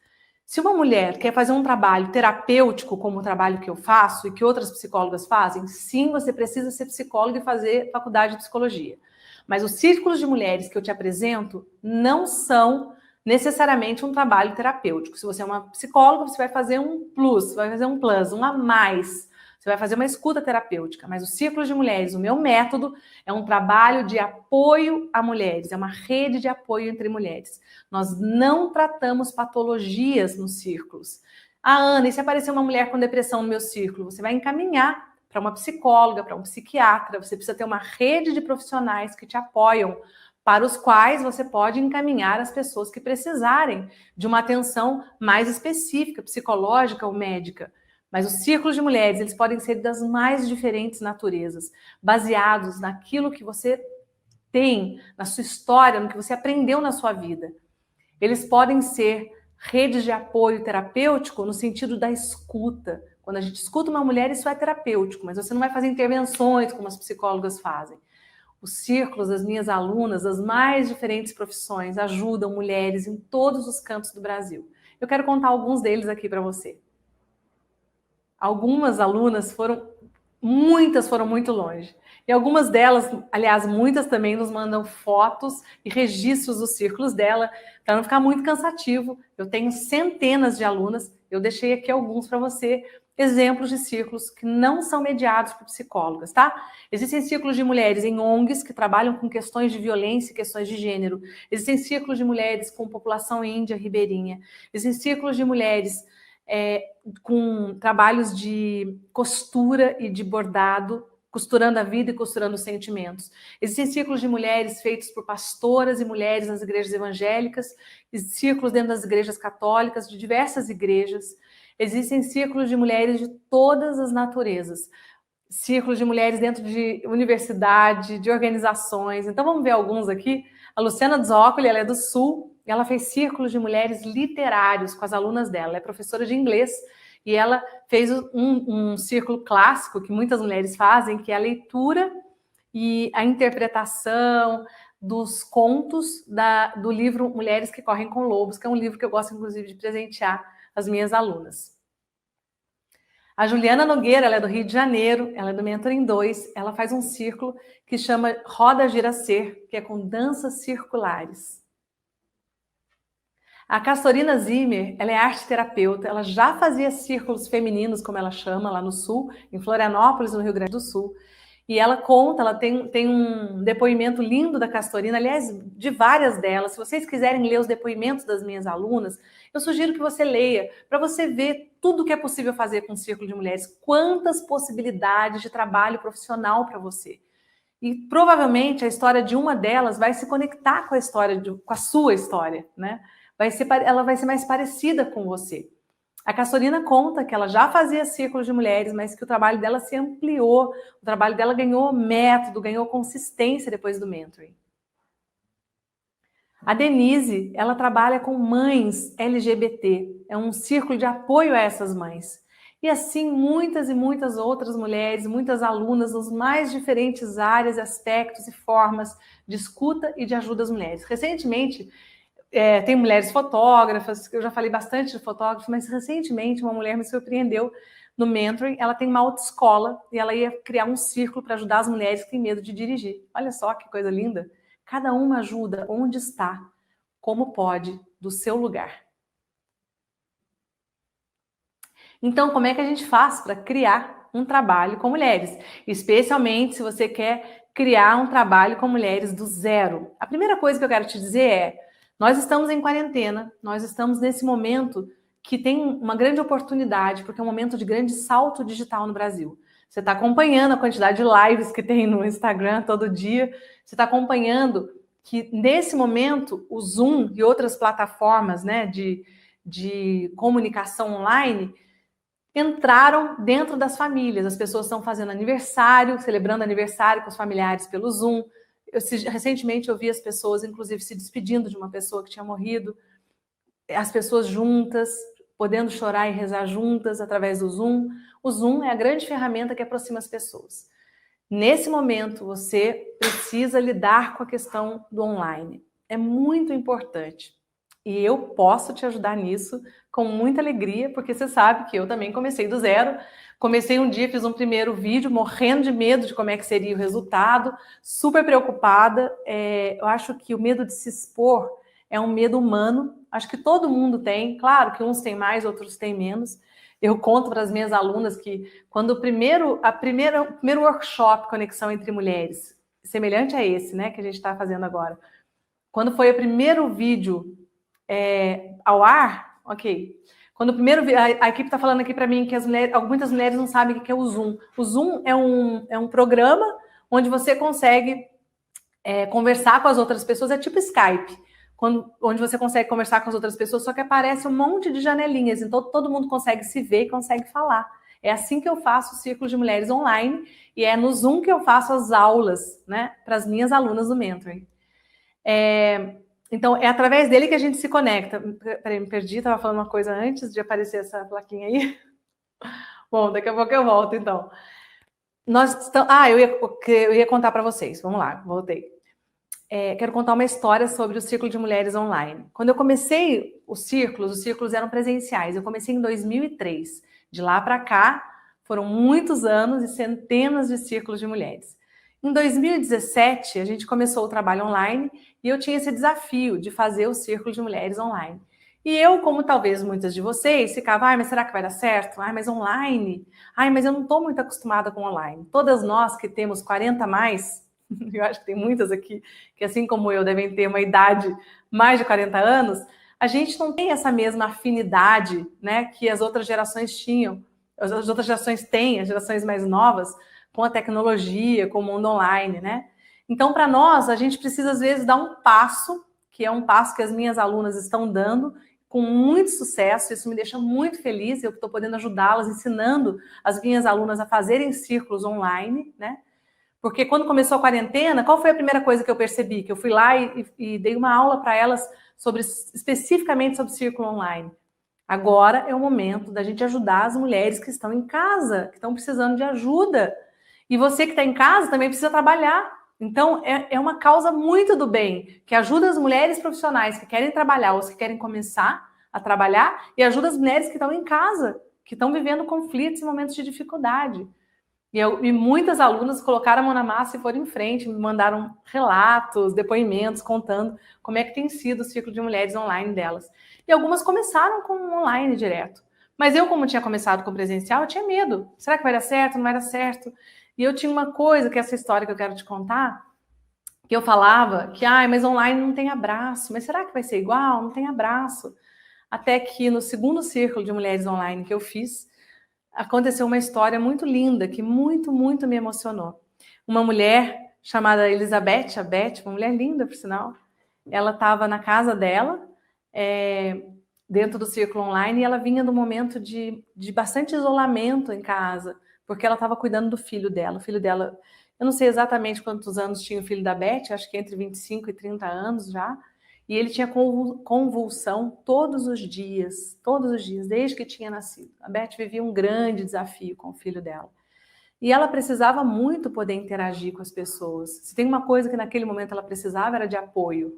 Se uma mulher quer fazer um trabalho terapêutico, como o trabalho que eu faço e que outras psicólogas fazem, sim, você precisa ser psicóloga e fazer faculdade de psicologia. Mas os círculos de mulheres que eu te apresento não são necessariamente um trabalho terapêutico. Se você é uma psicóloga, você vai fazer um plus, vai fazer um plus, um a mais. Você vai fazer uma escuta terapêutica, mas o Círculo de Mulheres, o meu método, é um trabalho de apoio a mulheres, é uma rede de apoio entre mulheres. Nós não tratamos patologias nos círculos. Ah, Ana, e se aparecer uma mulher com depressão no meu círculo? Você vai encaminhar para uma psicóloga, para um psiquiatra, você precisa ter uma rede de profissionais que te apoiam, para os quais você pode encaminhar as pessoas que precisarem de uma atenção mais específica, psicológica ou médica. Mas os círculos de mulheres, eles podem ser das mais diferentes naturezas, baseados naquilo que você tem, na sua história, no que você aprendeu na sua vida. Eles podem ser redes de apoio terapêutico no sentido da escuta. Quando a gente escuta uma mulher, isso é terapêutico, mas você não vai fazer intervenções como as psicólogas fazem. Os círculos das minhas alunas, das mais diferentes profissões, ajudam mulheres em todos os cantos do Brasil. Eu quero contar alguns deles aqui para você. Algumas alunas muitas foram muito longe. E algumas delas, aliás, muitas também nos mandam fotos e registros dos círculos dela, para não ficar muito cansativo. Eu tenho centenas de alunas, eu deixei aqui alguns para você, exemplos de círculos que não são mediados por psicólogas, tá? Existem círculos de mulheres em ONGs que trabalham com questões de violência e questões de gênero. Existem círculos de mulheres com população índia ribeirinha. Existem círculos de mulheres com trabalhos de costura e de bordado, costurando a vida e costurando os sentimentos. Existem círculos de mulheres feitos por pastoras e mulheres nas igrejas evangélicas, círculos dentro das igrejas católicas, de diversas igrejas. Existem círculos de mulheres de todas as naturezas. Círculos de mulheres dentro de universidade, de organizações. Então vamos ver alguns aqui. A Luciana Zoccoli, ela é do Sul, e ela fez círculos de mulheres literários com as alunas dela. Ela é professora de inglês e ela fez um círculo clássico que muitas mulheres fazem, que é a leitura e a interpretação dos contos do livro Mulheres que Correm com Lobos, que é um livro que eu gosto, inclusive, de presentear as minhas alunas. A Juliana Nogueira, ela é do Rio de Janeiro, ela é do Mentoring 2, ela faz um círculo que chama Roda Gira Ser, que é com danças circulares. A Castorina Zimmer, ela é arte terapeuta, ela já fazia círculos femininos, como ela chama, lá no Sul, em Florianópolis, no Rio Grande do Sul. E ela conta, ela tem um depoimento lindo da Castorina, aliás, de várias delas. Se vocês quiserem ler os depoimentos das minhas alunas, eu sugiro que você leia, para você ver tudo o que é possível fazer com o Círculo de Mulheres, quantas possibilidades de trabalho profissional para você. E provavelmente a história de uma delas vai se conectar com a história, com a sua história, né? Ela vai ser mais parecida com você. A Castorina conta que ela já fazia círculos de mulheres, mas que o trabalho dela se ampliou, o trabalho dela ganhou método, ganhou consistência depois do mentoring. A Denise, ela trabalha com mães LGBT, é um círculo de apoio a essas mães. E assim, muitas e muitas outras mulheres, muitas alunas nas mais diferentes áreas, aspectos e formas de escuta e de ajuda às mulheres. Recentemente, tem mulheres fotógrafas, eu já falei bastante de fotógrafos, mas recentemente uma mulher me surpreendeu no mentoring. Ela tem uma autoescola e ela ia criar um círculo para ajudar as mulheres que têm medo de dirigir. Olha só que coisa linda. Cada uma ajuda onde está, como pode, do seu lugar. Então, como é que a gente faz para criar um trabalho com mulheres? Especialmente se você quer criar um trabalho com mulheres do zero. A primeira coisa que eu quero te dizer é: nós estamos em quarentena, nós estamos nesse momento que tem uma grande oportunidade, porque é um momento de grande salto digital no Brasil. Você está acompanhando a quantidade de lives que tem no Instagram todo dia, você está acompanhando que, nesse momento, o Zoom e outras plataformas, né, de comunicação online entraram dentro das famílias. As pessoas estão fazendo aniversário, celebrando aniversário com os familiares pelo Zoom. Recentemente eu vi as pessoas, inclusive, se despedindo de uma pessoa que tinha morrido, as pessoas juntas, podendo chorar e rezar juntas através do Zoom. O Zoom é a grande ferramenta que aproxima as pessoas. Nesse momento, você precisa lidar com a questão do online. É muito importante. E eu posso te ajudar nisso com muita alegria, porque você sabe que eu também comecei do zero. Comecei um dia, fiz um primeiro vídeo, morrendo de medo de como é que seria o resultado, super preocupada. Eu acho que o medo de se expor é um medo humano. Acho que todo mundo tem. Claro que uns têm mais, outros têm menos. Eu conto para as minhas alunas que quando o primeiro workshop Conexão entre Mulheres, semelhante a esse, né, que a gente está fazendo agora, quando foi o primeiro vídeo ao ar, ok. Quando primeiro a equipe está falando aqui para mim que muitas mulheres não sabem o que é o Zoom. O Zoom é um programa onde você consegue conversar com as outras pessoas, é tipo Skype, onde você consegue conversar com as outras pessoas, só que aparece um monte de janelinhas, então todo mundo consegue se ver e consegue falar. É assim que eu faço o Círculo de Mulheres online, e é no Zoom que eu faço as aulas, né, para as minhas alunas do Mentoring. Então, é através dele que a gente se conecta. Peraí, me perdi, estava falando uma coisa antes de aparecer essa plaquinha aí. Bom, daqui a pouco eu volto, então. Eu ia contar para vocês. Vamos lá, voltei. Quero contar uma história sobre o Círculo de Mulheres online. Quando eu comecei os círculos eram presenciais. Eu comecei em 2003. De lá para cá, foram muitos anos e centenas de círculos de mulheres. Em 2017, a gente começou o trabalho online e eu tinha esse desafio de fazer o Círculo de Mulheres online. E eu, como talvez muitas de vocês, ficava, mas será que vai dar certo? Mas online? Mas eu não estou muito acostumada com online. Todas nós que temos 40 a mais, eu acho que tem muitas aqui que, assim como eu, devem ter uma idade mais de 40 anos, a gente não tem essa mesma afinidade, né, que as outras gerações tinham, as outras gerações têm, as gerações mais novas, com a tecnologia, com o mundo online, né? Então, para nós, a gente precisa, às vezes, dar um passo, que é um passo que as minhas alunas estão dando, com muito sucesso, isso me deixa muito feliz, eu estou podendo ajudá-las, ensinando as minhas alunas a fazerem círculos online, né? Porque quando começou a quarentena, qual foi a primeira coisa que eu percebi? Que eu fui lá e dei uma aula para elas especificamente sobre círculo online. Agora é o momento da gente ajudar as mulheres que estão em casa, que estão precisando de ajuda. E você que está em casa também precisa trabalhar. Então, é uma causa muito do bem, que ajuda as mulheres profissionais que querem trabalhar ou que querem começar a trabalhar e ajuda as mulheres que estão em casa, que estão vivendo conflitos e momentos de dificuldade. E muitas alunas colocaram a mão na massa e foram em frente, me mandaram relatos, depoimentos, contando como é que tem sido o ciclo de mulheres online delas. E algumas começaram com online direto. Mas eu, como tinha começado com presencial, eu tinha medo. Será que vai dar certo? Não vai dar certo? E eu tinha uma coisa, que é essa história que eu quero te contar, que eu falava que, mas online não tem abraço. Mas será que vai ser igual? Não tem abraço. Até que no segundo círculo de mulheres online que eu fiz, aconteceu uma história muito linda, que muito, muito me emocionou. Uma mulher chamada Elizabeth, a Beth, uma mulher linda, por sinal, ela estava na casa dela, dentro do círculo online, e ela vinha do momento de bastante isolamento em casa, porque ela estava cuidando do filho dela. O filho dela, eu não sei exatamente quantos anos tinha o filho da Beth, acho que entre 25 e 30 anos já, e ele tinha convulsão todos os dias, desde que tinha nascido. A Beth vivia um grande desafio com o filho dela. E ela precisava muito poder interagir com as pessoas. Se tem uma coisa que naquele momento ela precisava, era de apoio.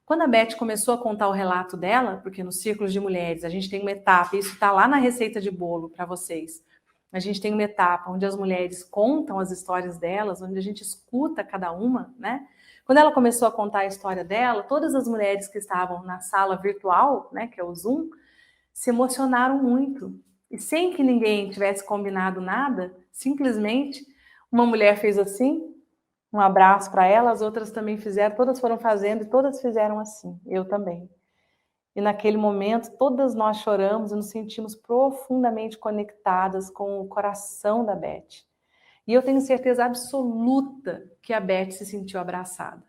Quando a Beth começou a contar o relato dela, porque nos círculos de mulheres a gente tem uma etapa, isso está lá na receita de bolo para vocês, a gente tem uma etapa onde as mulheres contam as histórias delas, onde a gente escuta cada uma, né? Quando ela começou a contar a história dela, todas as mulheres que estavam na sala virtual, né, que é o Zoom, se emocionaram muito. E sem que ninguém tivesse combinado nada, simplesmente uma mulher fez assim, um abraço para ela, as outras também fizeram, todas foram fazendo e todas fizeram assim, eu também. E naquele momento, todas nós choramos e nos sentimos profundamente conectadas com o coração da Beth. E eu tenho certeza absoluta que a Beth se sentiu abraçada.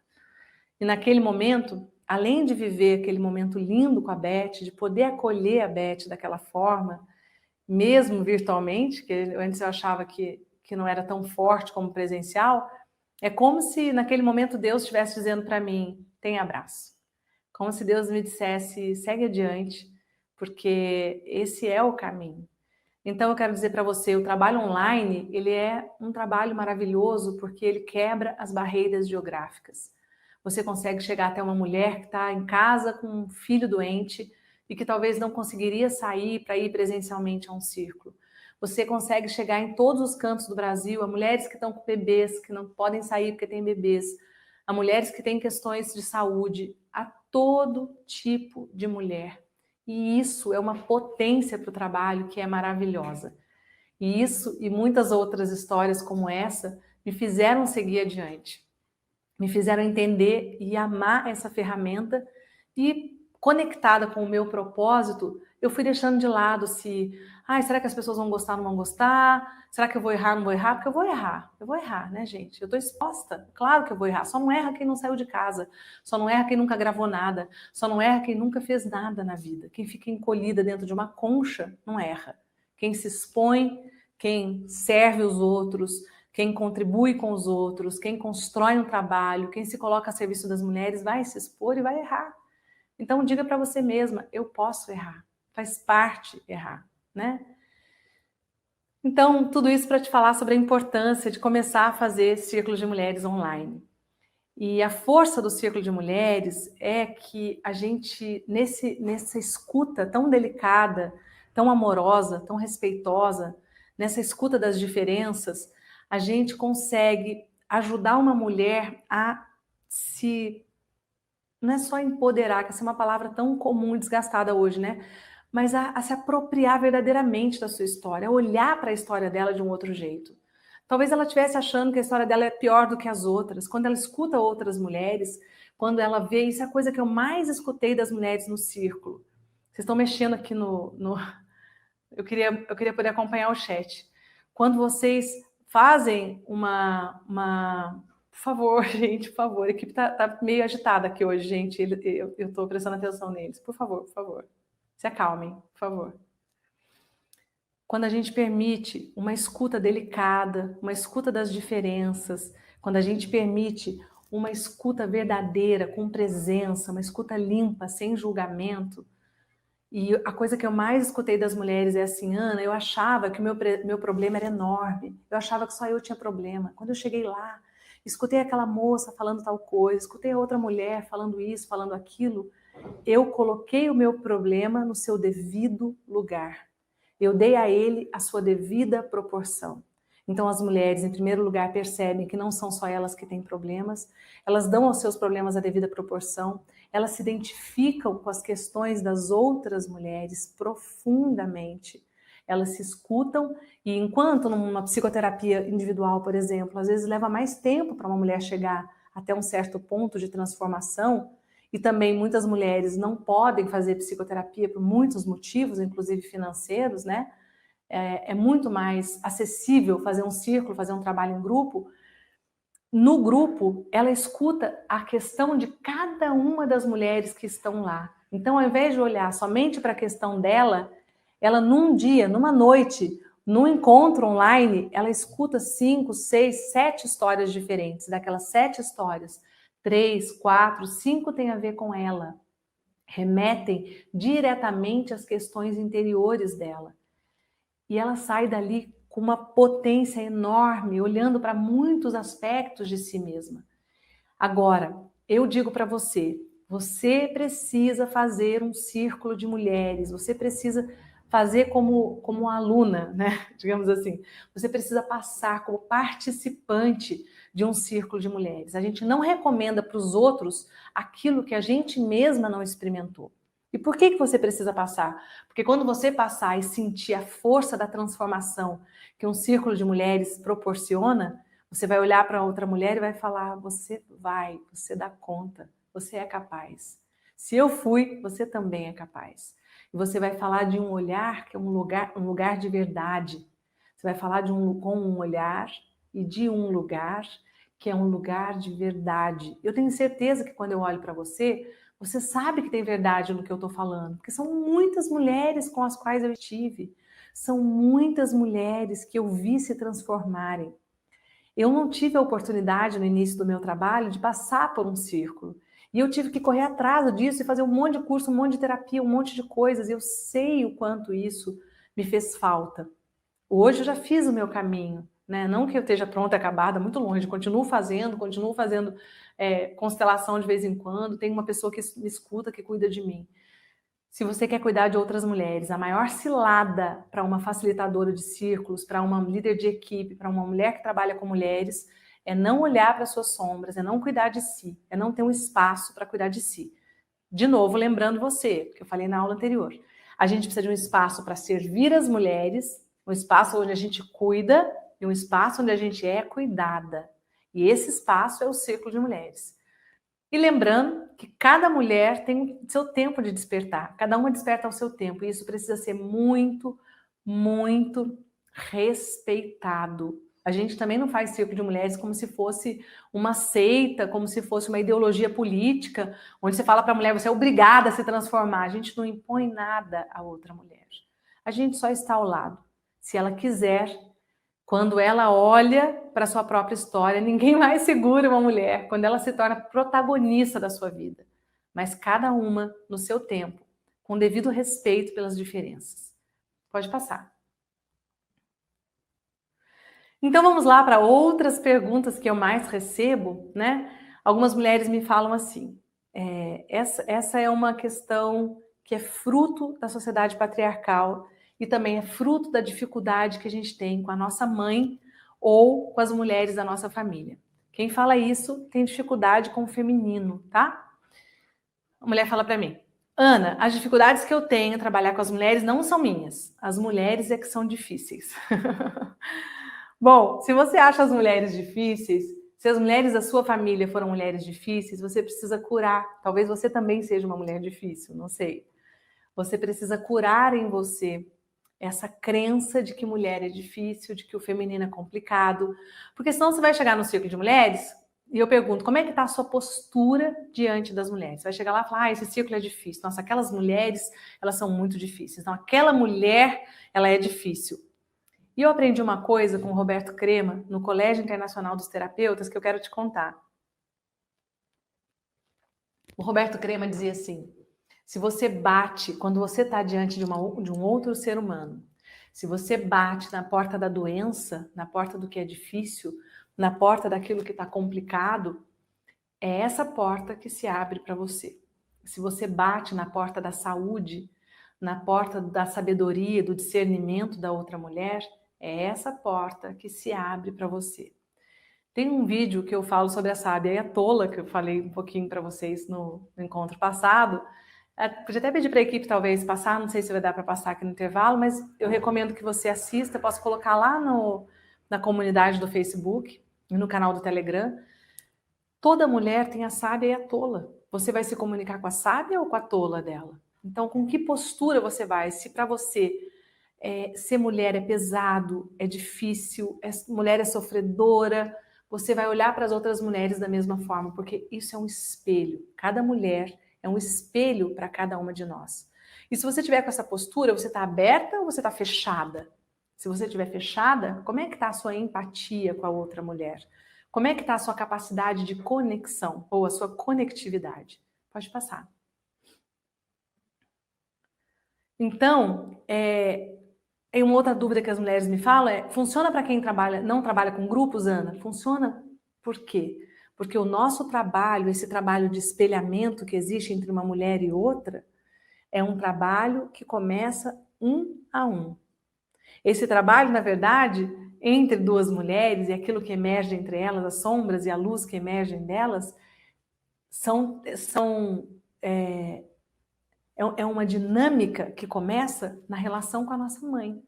E naquele momento, além de viver aquele momento lindo com a Beth, de poder acolher a Beth daquela forma, mesmo virtualmente, que antes eu achava que não era tão forte como presencial, é como se naquele momento Deus estivesse dizendo para mim, tem abraço. Como se Deus me dissesse, segue adiante, porque esse é o caminho. Então eu quero dizer para você, o trabalho online, ele é um trabalho maravilhoso porque ele quebra as barreiras geográficas. Você consegue chegar até uma mulher que está em casa com um filho doente e que talvez não conseguiria sair para ir presencialmente a um círculo. Você consegue chegar em todos os cantos do Brasil, a mulheres que estão com bebês, que não podem sair porque têm bebês, a mulheres que têm questões de saúde, a todo tipo de mulher. E isso é uma potência para o trabalho que é maravilhosa. E isso e muitas outras histórias como essa me fizeram seguir adiante. Me fizeram entender e amar essa ferramenta e, conectada com o meu propósito, eu fui deixando de lado será que as pessoas vão gostar ou não vão gostar? Será que eu vou errar ou não vou errar? Porque eu vou errar, né, gente? Eu tô exposta, claro que eu vou errar. Só não erra quem não saiu de casa, só não erra quem nunca gravou nada, só não erra quem nunca fez nada na vida. Quem fica encolhida dentro de uma concha não erra. Quem se expõe, quem serve os outros, quem contribui com os outros, quem constrói um trabalho, quem se coloca a serviço das mulheres vai se expor e vai errar. Então diga para você mesma, eu posso errar, faz parte errar, né? Então, tudo isso para te falar sobre a importância de começar a fazer círculos de mulheres online. E a força do círculo de mulheres é que a gente, nessa escuta tão delicada, tão amorosa, tão respeitosa, nessa escuta das diferenças, a gente consegue ajudar uma mulher a se... Não é só empoderar, que essa é uma palavra tão comum e desgastada hoje, né? Mas a se apropriar verdadeiramente da sua história, a olhar para a história dela de um outro jeito. Talvez ela estivesse achando que a história dela é pior do que as outras. Quando ela escuta outras mulheres, quando ela vê, isso é a coisa que eu mais escutei das mulheres no círculo. Vocês estão mexendo aqui eu queria poder acompanhar o chat. Quando vocês fazem por favor, gente, por favor. A equipe tá meio agitada aqui hoje, gente. Eu estou prestando atenção neles. Por favor. Se acalmem, por favor. Quando a gente permite uma escuta delicada, uma escuta das diferenças, quando a gente permite uma escuta verdadeira, com presença, uma escuta limpa, sem julgamento. E a coisa que eu mais escutei das mulheres é assim, Ana, eu achava que o meu problema era enorme, eu achava que só eu tinha problema. Quando eu cheguei lá, escutei aquela moça falando tal coisa, escutei a outra mulher falando isso, falando aquilo, eu coloquei o meu problema no seu devido lugar. Eu dei a ele a sua devida proporção. Então as mulheres, em primeiro lugar, percebem que não são só elas que têm problemas, elas dão aos seus problemas a devida proporção, elas se identificam com as questões das outras mulheres profundamente, elas se escutam e enquanto numa psicoterapia individual, por exemplo, às vezes leva mais tempo para uma mulher chegar até um certo ponto de transformação, e também muitas mulheres não podem fazer psicoterapia por muitos motivos, inclusive financeiros, né? É muito mais acessível fazer um círculo, fazer um trabalho em grupo. No grupo, ela escuta a questão de cada uma das mulheres que estão lá. Então, ao invés de olhar somente para a questão dela, ela num dia, numa noite, num encontro online, ela escuta 5, 6, 7 histórias diferentes. Daquelas 7 histórias, 3, 4, 5 tem a ver com ela. Remetem diretamente às questões interiores dela. E ela sai dali com uma potência enorme, olhando para muitos aspectos de si mesma. Agora, eu digo para você, você precisa fazer um círculo de mulheres, você precisa fazer como aluna, né? Digamos assim. Você precisa passar como participante de um círculo de mulheres. A gente não recomenda para os outros aquilo que a gente mesma não experimentou. E por que você precisa passar? Porque quando você passar e sentir a força da transformação que um círculo de mulheres proporciona, você vai olhar para outra mulher e vai falar, você dá conta, você é capaz. Se eu fui, você também é capaz. E você vai falar de um olhar que é um lugar de verdade. Você vai falar com um olhar e de um lugar que é um lugar de verdade. Eu tenho certeza que quando eu olho para você, você sabe que tem verdade no que eu estou falando, porque são muitas mulheres com as quais eu estive, são muitas mulheres que eu vi se transformarem. Eu não tive a oportunidade no início do meu trabalho de passar por um círculo, e eu tive que correr atrás disso e fazer um monte de curso, um monte de terapia, um monte de coisas, e eu sei o quanto isso me fez falta. Hoje eu já fiz o meu caminho, né? Não que eu esteja pronta, acabada, muito longe, continuo fazendo constelação de vez em quando, tem uma pessoa que me escuta, que cuida de mim. Se você quer cuidar de outras mulheres, a maior cilada para uma facilitadora de círculos, para uma líder de equipe, para uma mulher que trabalha com mulheres, é não olhar para suas sombras, é não cuidar de si, é não ter um espaço para cuidar de si. De novo, lembrando você, que eu falei na aula anterior, a gente precisa de um espaço para servir as mulheres, um espaço onde a gente cuida e um espaço onde a gente é cuidada. E esse espaço é o círculo de mulheres. E lembrando que cada mulher tem o seu tempo de despertar, cada uma desperta ao seu tempo, e isso precisa ser muito, muito respeitado. A gente também não faz círculo de mulheres como se fosse uma seita, como se fosse uma ideologia política, onde você fala para a mulher, você é obrigada a se transformar. A gente não impõe nada a outra mulher. A gente só está ao lado. Se ela quiser, quando ela olha para a sua própria história, ninguém mais segura uma mulher, quando ela se torna protagonista da sua vida. Mas cada uma no seu tempo, com devido respeito pelas diferenças. Pode passar. Então vamos lá para outras perguntas que eu mais recebo, né? Algumas mulheres me falam assim: essa é uma questão que é fruto da sociedade patriarcal e também é fruto da dificuldade que a gente tem com a nossa mãe ou com as mulheres da nossa família. Quem fala isso tem dificuldade com o feminino, tá? A mulher fala para mim: Ana, as dificuldades que eu tenho em trabalhar com as mulheres não são minhas. As mulheres é que são difíceis. Bom, se você acha as mulheres difíceis, se as mulheres da sua família foram mulheres difíceis, você precisa curar. Talvez você também seja uma mulher difícil, não sei. Você precisa curar em você essa crença de que mulher é difícil, de que o feminino é complicado. Porque senão você vai chegar no círculo de mulheres e eu pergunto, como é que está a sua postura diante das mulheres? Você vai chegar lá e falar, esse círculo é difícil. Nossa, aquelas mulheres, elas são muito difíceis. Então, aquela mulher, ela é difícil. E eu aprendi uma coisa com o Roberto Crema, no Colégio Internacional dos Terapeutas, que eu quero te contar. O Roberto Crema dizia assim, se você bate, quando você está diante de um outro ser humano, se você bate na porta da doença, na porta do que é difícil, na porta daquilo que está complicado, é essa porta que se abre para você. Se você bate na porta da saúde, na porta da sabedoria, do discernimento da outra mulher, é essa porta que se abre para você. Tem um vídeo que eu falo sobre a sábia e a tola, que eu falei um pouquinho para vocês no encontro passado. Podia até pedir para a equipe talvez passar, não sei se vai dar para passar aqui no intervalo, mas eu recomendo que você assista, posso colocar lá na comunidade do Facebook e no canal do Telegram. Toda mulher tem a sábia e a tola. Você vai se comunicar com a sábia ou com a tola dela? Então, com que postura você vai? Se para você ser mulher é pesado, é difícil, mulher é sofredora, você vai olhar para as outras mulheres da mesma forma, porque isso é um espelho. Cada mulher é um espelho para cada uma de nós. E se você tiver com essa postura, você está aberta ou você está fechada? Se você estiver fechada, como é que está a sua empatia com a outra mulher? Como é que está a sua capacidade de conexão ou a sua conectividade? Pode passar. Então, uma outra dúvida que as mulheres me falam funciona para quem não trabalha com grupos, Ana? Funciona por quê? Porque o nosso trabalho, esse trabalho de espelhamento que existe entre uma mulher e outra, é um trabalho que começa um a um. Esse trabalho, na verdade, entre duas mulheres e aquilo que emerge entre elas, as sombras e a luz que emergem delas, é uma dinâmica que começa na relação com a nossa mãe.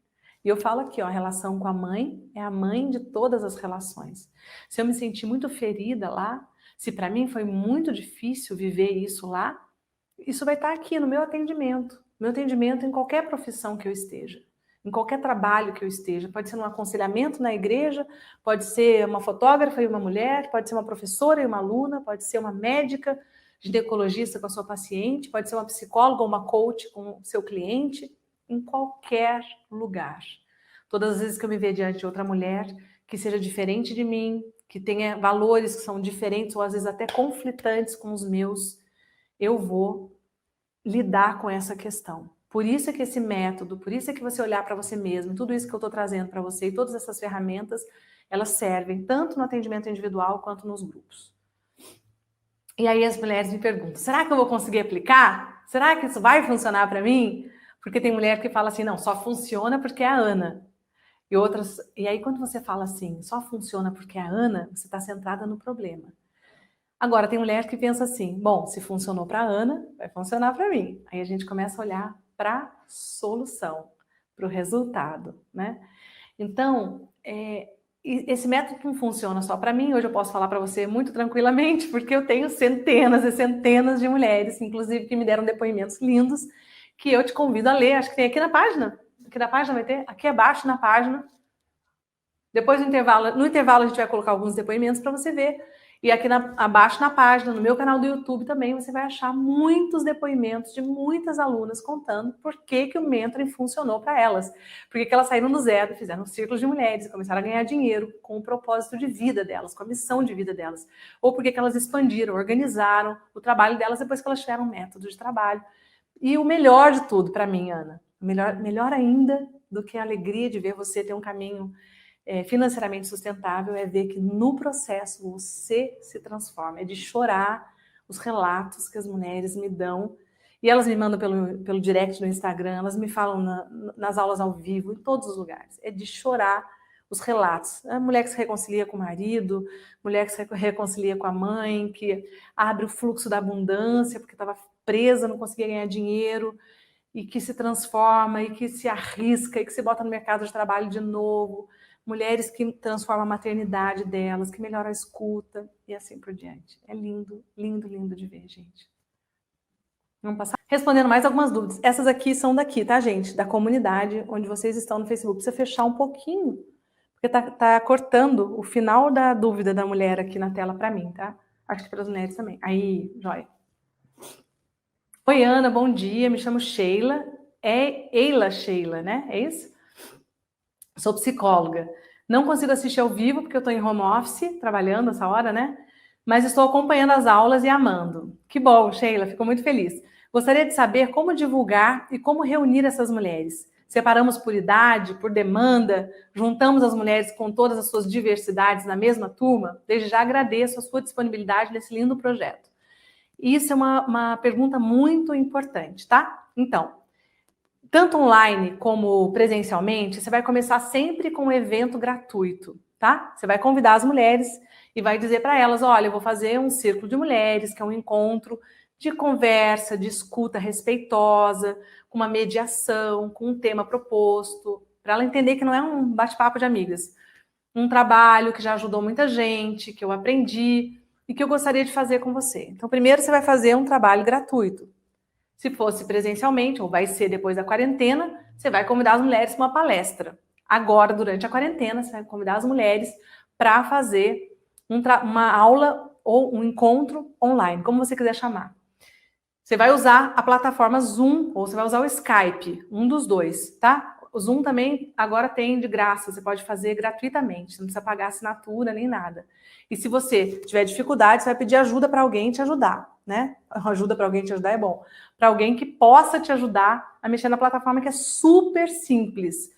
E eu falo aqui, ó, a relação com a mãe é a mãe de todas as relações. Se eu me senti muito ferida lá, se para mim foi muito difícil viver isso lá, isso vai estar aqui no meu atendimento em qualquer profissão que eu esteja, em qualquer trabalho que eu esteja. Pode ser um aconselhamento na igreja, pode ser uma fotógrafa e uma mulher, pode ser uma professora e uma aluna, pode ser uma médica, ginecologista com a sua paciente, pode ser uma psicóloga ou uma coach com o seu cliente, em qualquer lugar. Todas as vezes que eu me ver diante de outra mulher que seja diferente de mim, que tenha valores que são diferentes ou às vezes até conflitantes com os meus, eu vou lidar com essa questão. Por isso é que esse método, por isso é que você olhar para você mesmo, tudo isso que eu estou trazendo para você e todas essas ferramentas, elas servem tanto no atendimento individual quanto nos grupos. E aí as mulheres me perguntam, será que eu vou conseguir aplicar? Será que isso vai funcionar para mim? Porque tem mulher que fala assim, não, só funciona porque é a Ana. E aí quando você fala assim, só funciona porque é a Ana, você está centrada no problema. Agora, tem mulher que pensa assim, bom, se funcionou para a Ana, vai funcionar para mim. Aí a gente começa a olhar para a solução, para o resultado, né? Então, E esse método não funciona só para mim, hoje eu posso falar para você muito tranquilamente, porque eu tenho centenas e centenas de mulheres, inclusive que me deram depoimentos lindos, que eu te convido a ler, acho que tem aqui na página. Aqui na página vai ter, aqui abaixo na página. Depois no intervalo a gente vai colocar alguns depoimentos para você ver. E aqui abaixo na página, no meu canal do YouTube também, você vai achar muitos depoimentos de muitas alunas contando por que o mentoring funcionou para elas. Porque elas saíram do zero, fizeram um círculo de mulheres, começaram a ganhar dinheiro com o propósito de vida delas, com a missão de vida delas. Ou porque elas expandiram, organizaram o trabalho delas depois que elas tiveram um método de trabalho. E o melhor de tudo para mim, Ana, melhor ainda do que a alegria de ver você ter um caminho financeiramente sustentável é ver que no processo você se transforma, é de chorar os relatos que as mulheres me dão, e elas me mandam pelo direct no Instagram, elas me falam nas aulas ao vivo, em todos os lugares, é de chorar os relatos. A mulher que se reconcilia com o marido, mulher que se reconcilia com a mãe, que abre o fluxo da abundância porque estava presa, não conseguia ganhar dinheiro, e que se transforma, e que se arrisca, e que se bota no mercado de trabalho de novo, mulheres que transformam a maternidade delas, que melhoram a escuta, e assim por diante. É lindo, lindo, lindo de ver, gente. Vamos passar? Respondendo mais algumas dúvidas. Essas aqui são daqui, tá, gente? Da comunidade, onde vocês estão no Facebook. Precisa fechar um pouquinho, porque tá cortando o final da dúvida da mulher aqui na tela para mim, tá? Acho que para as mulheres também. Aí, joia. Oi, Ana, bom dia. Me chamo Sheila. É Eila Sheila, né? É isso? Sou psicóloga. Não consigo assistir ao vivo porque eu estou em home office, trabalhando essa hora, né? Mas estou acompanhando as aulas e amando. Que bom, Sheila, fico muito feliz. Gostaria de saber como divulgar e como reunir essas mulheres. Separamos por idade, por demanda, juntamos as mulheres com todas as suas diversidades na mesma turma? Desde já agradeço a sua disponibilidade nesse lindo projeto. Isso é uma pergunta muito importante, tá? Então, tanto online como presencialmente, você vai começar sempre com um evento gratuito, tá? Você vai convidar as mulheres e vai dizer para elas, olha, eu vou fazer um círculo de mulheres, que é um encontro de conversa, de escuta respeitosa, com uma mediação, com um tema proposto, para ela entender que não é um bate-papo de amigas. Um trabalho que já ajudou muita gente, que eu aprendi e que eu gostaria de fazer com você. Então, primeiro você vai fazer um trabalho gratuito. Se fosse presencialmente, ou vai ser depois da quarentena, você vai convidar as mulheres para uma palestra. Agora, durante a quarentena, você vai convidar as mulheres para fazer uma aula ou um encontro online, como você quiser chamar. Você vai usar a plataforma Zoom ou você vai usar o Skype, um dos dois, tá? O Zoom também agora tem de graça, você pode fazer gratuitamente, não precisa pagar assinatura nem nada. E se você tiver dificuldade, você vai pedir ajuda para alguém te ajudar, né? Ajuda para alguém te ajudar é bom. Para alguém que possa te ajudar a mexer na plataforma, que é super simples.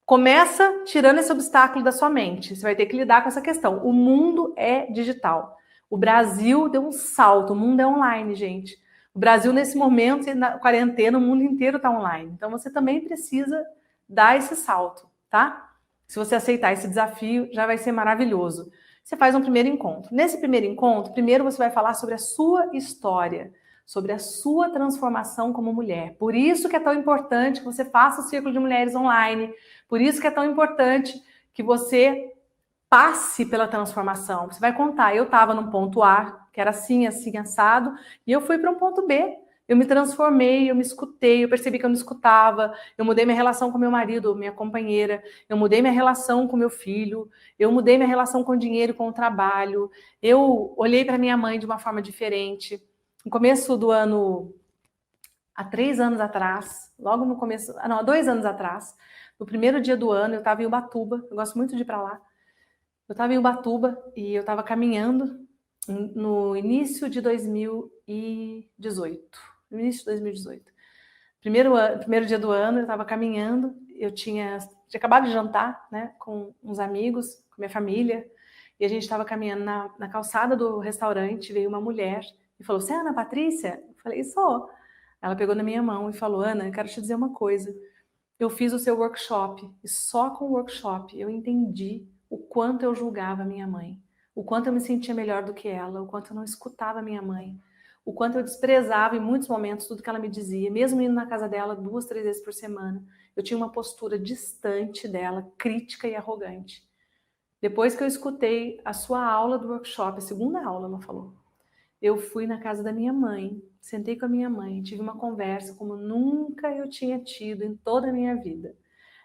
Começa tirando esse obstáculo da sua mente. Você vai ter que lidar com essa questão. O mundo é digital. O Brasil deu um salto, o mundo é online, gente. O Brasil, nesse momento, na quarentena, o mundo inteiro está online. Então, você também precisa dar esse salto, tá? Se você aceitar esse desafio, já vai ser maravilhoso. Você faz um primeiro encontro. Nesse primeiro encontro, primeiro você vai falar sobre a sua história, sobre a sua transformação como mulher. Por isso que é tão importante que você faça o Círculo de Mulheres online. Por isso que é tão importante que você passe pela transformação. Você vai contar, eu estava no ponto A, que era assim, assim, assado, e eu fui para um ponto B. Eu me transformei, eu me escutei, eu percebi que eu me escutava, eu mudei minha relação com meu marido, minha companheira, eu mudei minha relação com meu filho, eu mudei minha relação com o dinheiro, com o trabalho, eu olhei para minha mãe de uma forma diferente. No começo do ano, há 3 anos atrás, logo no começo, não, há 2 anos atrás, no primeiro dia do ano, eu estava em Ubatuba, eu gosto muito de ir para lá. Eu estava em Ubatuba e eu estava caminhando no início de 2018. No início de 2018. Primeiro dia do ano, eu estava caminhando, eu tinha acabado de jantar, né, com uns amigos, com minha família, e a gente estava caminhando na calçada do restaurante, veio uma mulher e falou, você é a Ana Patrícia? Eu falei, sou. Ela pegou na minha mão e falou, Ana, eu quero te dizer uma coisa. Eu fiz o seu workshop e só com o workshop eu entendi o quanto eu julgava a minha mãe, o quanto eu me sentia melhor do que ela, o quanto eu não escutava a minha mãe, o quanto eu desprezava em muitos momentos tudo que ela me dizia, mesmo indo na casa dela 2, 3 vezes por semana. Eu tinha uma postura distante dela, crítica e arrogante. Depois que eu escutei a sua aula do workshop, a segunda aula, ela falou, eu fui na casa da minha mãe, sentei com a minha mãe, tive uma conversa como nunca eu tinha tido em toda a minha vida.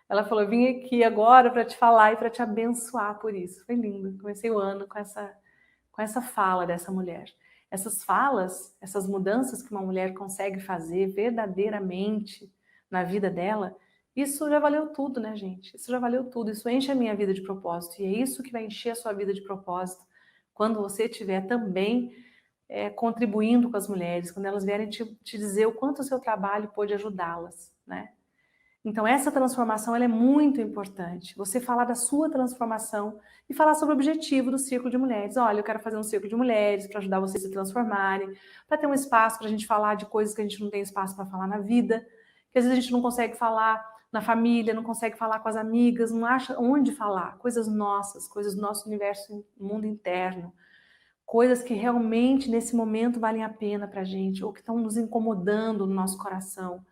Ela falou, eu vim aqui agora para te falar e para te abençoar por isso. Foi lindo. Comecei o ano com essa fala dessa mulher. Essas falas, essas mudanças que uma mulher consegue fazer verdadeiramente na vida dela, isso já valeu tudo, né, gente? Isso já valeu tudo. Isso enche a minha vida de propósito. E é isso que vai encher a sua vida de propósito quando você estiver também contribuindo com as mulheres, quando elas vierem te dizer o quanto o seu trabalho pode ajudá-las, né? Então, essa transformação ela é muito importante. Você falar da sua transformação e falar sobre o objetivo do Círculo de Mulheres. Olha, eu quero fazer um Círculo de Mulheres para ajudar vocês a se transformarem, para ter um espaço para a gente falar de coisas que a gente não tem espaço para falar na vida, que às vezes a gente não consegue falar na família, não consegue falar com as amigas, não acha onde falar. Coisas nossas, coisas do nosso universo, mundo interno. Coisas que realmente nesse momento valem a pena para a gente, ou que estão nos incomodando no nosso coração.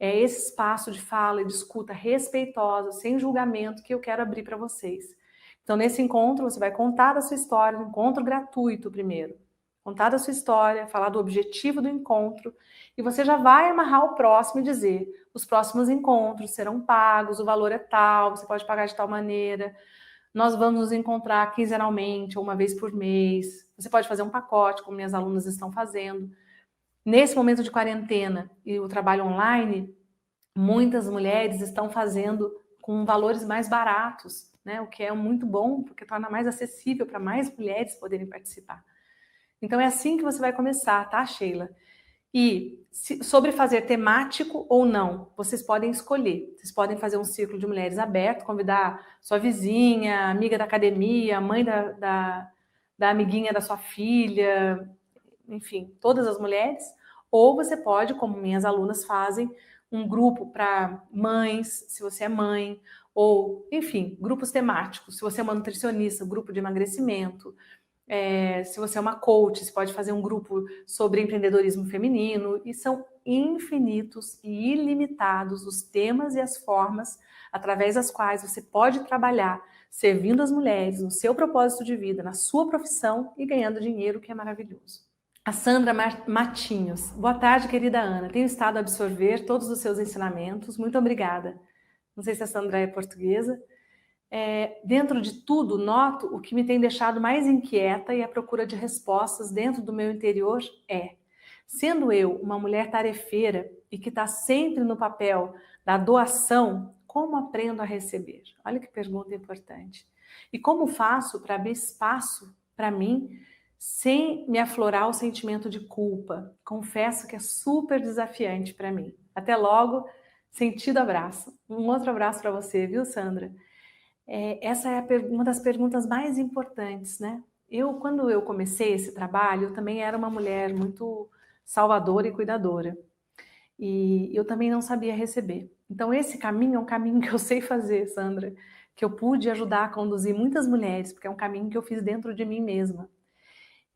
É esse espaço de fala e de escuta respeitosa, sem julgamento, que eu quero abrir para vocês. Então, nesse encontro, você vai contar a sua história, um encontro gratuito primeiro. Contar a sua história, falar do objetivo do encontro, e você já vai amarrar o próximo e dizer: os próximos encontros serão pagos, o valor é tal, você pode pagar de tal maneira, nós vamos nos encontrar quinzenalmente ou uma vez por mês. Você pode fazer um pacote, como minhas alunas estão fazendo. Nesse momento de quarentena e o trabalho online, muitas mulheres estão fazendo com valores mais baratos, né? O que é muito bom, porque torna mais acessível para mais mulheres poderem participar. Então é assim que você vai começar, tá, Sheila? E sobre fazer temático ou não, vocês podem escolher. Vocês podem fazer um círculo de mulheres aberto, convidar sua vizinha, amiga da academia, mãe da amiguinha da sua filha, enfim, todas as mulheres. Ou você pode, como minhas alunas fazem, um grupo para mães, se você é mãe, ou, enfim, grupos temáticos. Se você é uma nutricionista, grupo de emagrecimento. Se você é uma coach, você pode fazer um grupo sobre empreendedorismo feminino. E são infinitos e ilimitados os temas e as formas através das quais você pode trabalhar servindo as mulheres no seu propósito de vida, na sua profissão e ganhando dinheiro, que é maravilhoso. A Sandra Matinhos. Boa tarde, querida Ana. Tenho estado a absorver todos os seus ensinamentos. Muito obrigada. Não sei se a Sandra é portuguesa. Dentro de tudo, noto o que me tem deixado mais inquieta e a procura de respostas dentro do meu interior sendo eu uma mulher tarefeira e que está sempre no papel da doação, como aprendo a receber? Olha que pergunta importante. E como faço para abrir espaço para mim sem me aflorar o sentimento de culpa? Confesso que é super desafiante para mim. Até logo, sentido abraço. Um outro abraço para você, viu, Sandra? Essa é uma das perguntas mais importantes, né? Quando eu comecei esse trabalho, eu também era uma mulher muito salvadora e cuidadora. E eu também não sabia receber. Então, esse caminho é um caminho que eu sei fazer, Sandra, que eu pude ajudar a conduzir muitas mulheres, porque é um caminho que eu fiz dentro de mim mesma.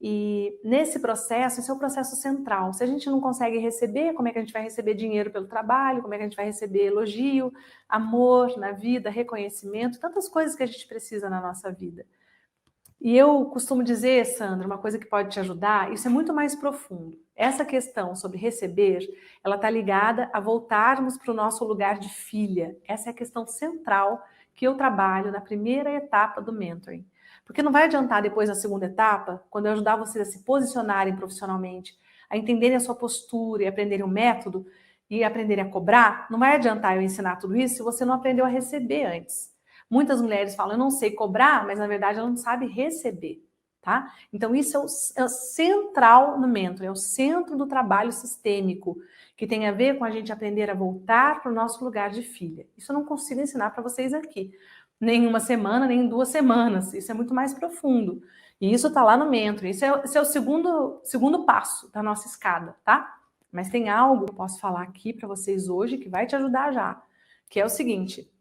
E nesse processo, esse é o processo central. Se a gente não consegue receber, como é que a gente vai receber dinheiro pelo trabalho? Como é que a gente vai receber elogio, amor na vida, reconhecimento, tantas coisas que a gente precisa na nossa vida. E eu costumo dizer, Sandra, uma coisa que pode te ajudar, isso é muito mais profundo. Essa questão sobre receber, ela está ligada a voltarmos para o nosso lugar de filha. Essa é a questão central que eu trabalho na primeira etapa do mentoring. Porque não vai adiantar depois na segunda etapa, quando eu ajudar vocês a se posicionarem profissionalmente, a entenderem a sua postura e aprenderem o método e aprenderem a cobrar, não vai adiantar eu ensinar tudo isso se você não aprendeu a receber antes. Muitas mulheres falam, eu não sei cobrar, mas na verdade ela não sabe receber, tá? Então isso é o central no mentoring, é o centro do trabalho sistêmico, que tem a ver com a gente aprender a voltar para o nosso lugar de filha. Isso eu não consigo ensinar para vocês aqui, nem em uma semana, nem em 2 semanas, isso é muito mais profundo. E isso está lá no mentoring, esse é o segundo passo da nossa escada, tá? Mas tem algo que eu posso falar aqui para vocês hoje que vai te ajudar já, que é o seguinte: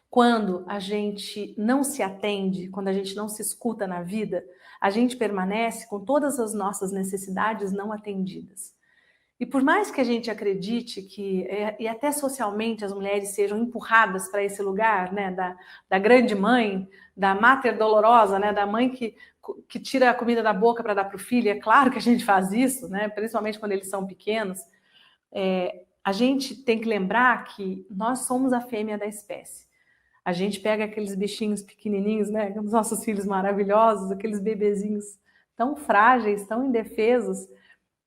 quando a gente não se atende, quando a gente não se escuta na vida, a gente permanece com todas as nossas necessidades não atendidas. E por mais que a gente acredite que, e até socialmente, as mulheres sejam empurradas para esse lugar, né, da grande mãe, da mater dolorosa, né, da mãe que tira a comida da boca para dar para o filho, é claro que a gente faz isso, né, principalmente quando eles são pequenos, a gente tem que lembrar que nós somos a fêmea da espécie. A gente pega aqueles bichinhos pequenininhos, né, os nossos filhos maravilhosos, aqueles bebezinhos tão frágeis, tão indefesos,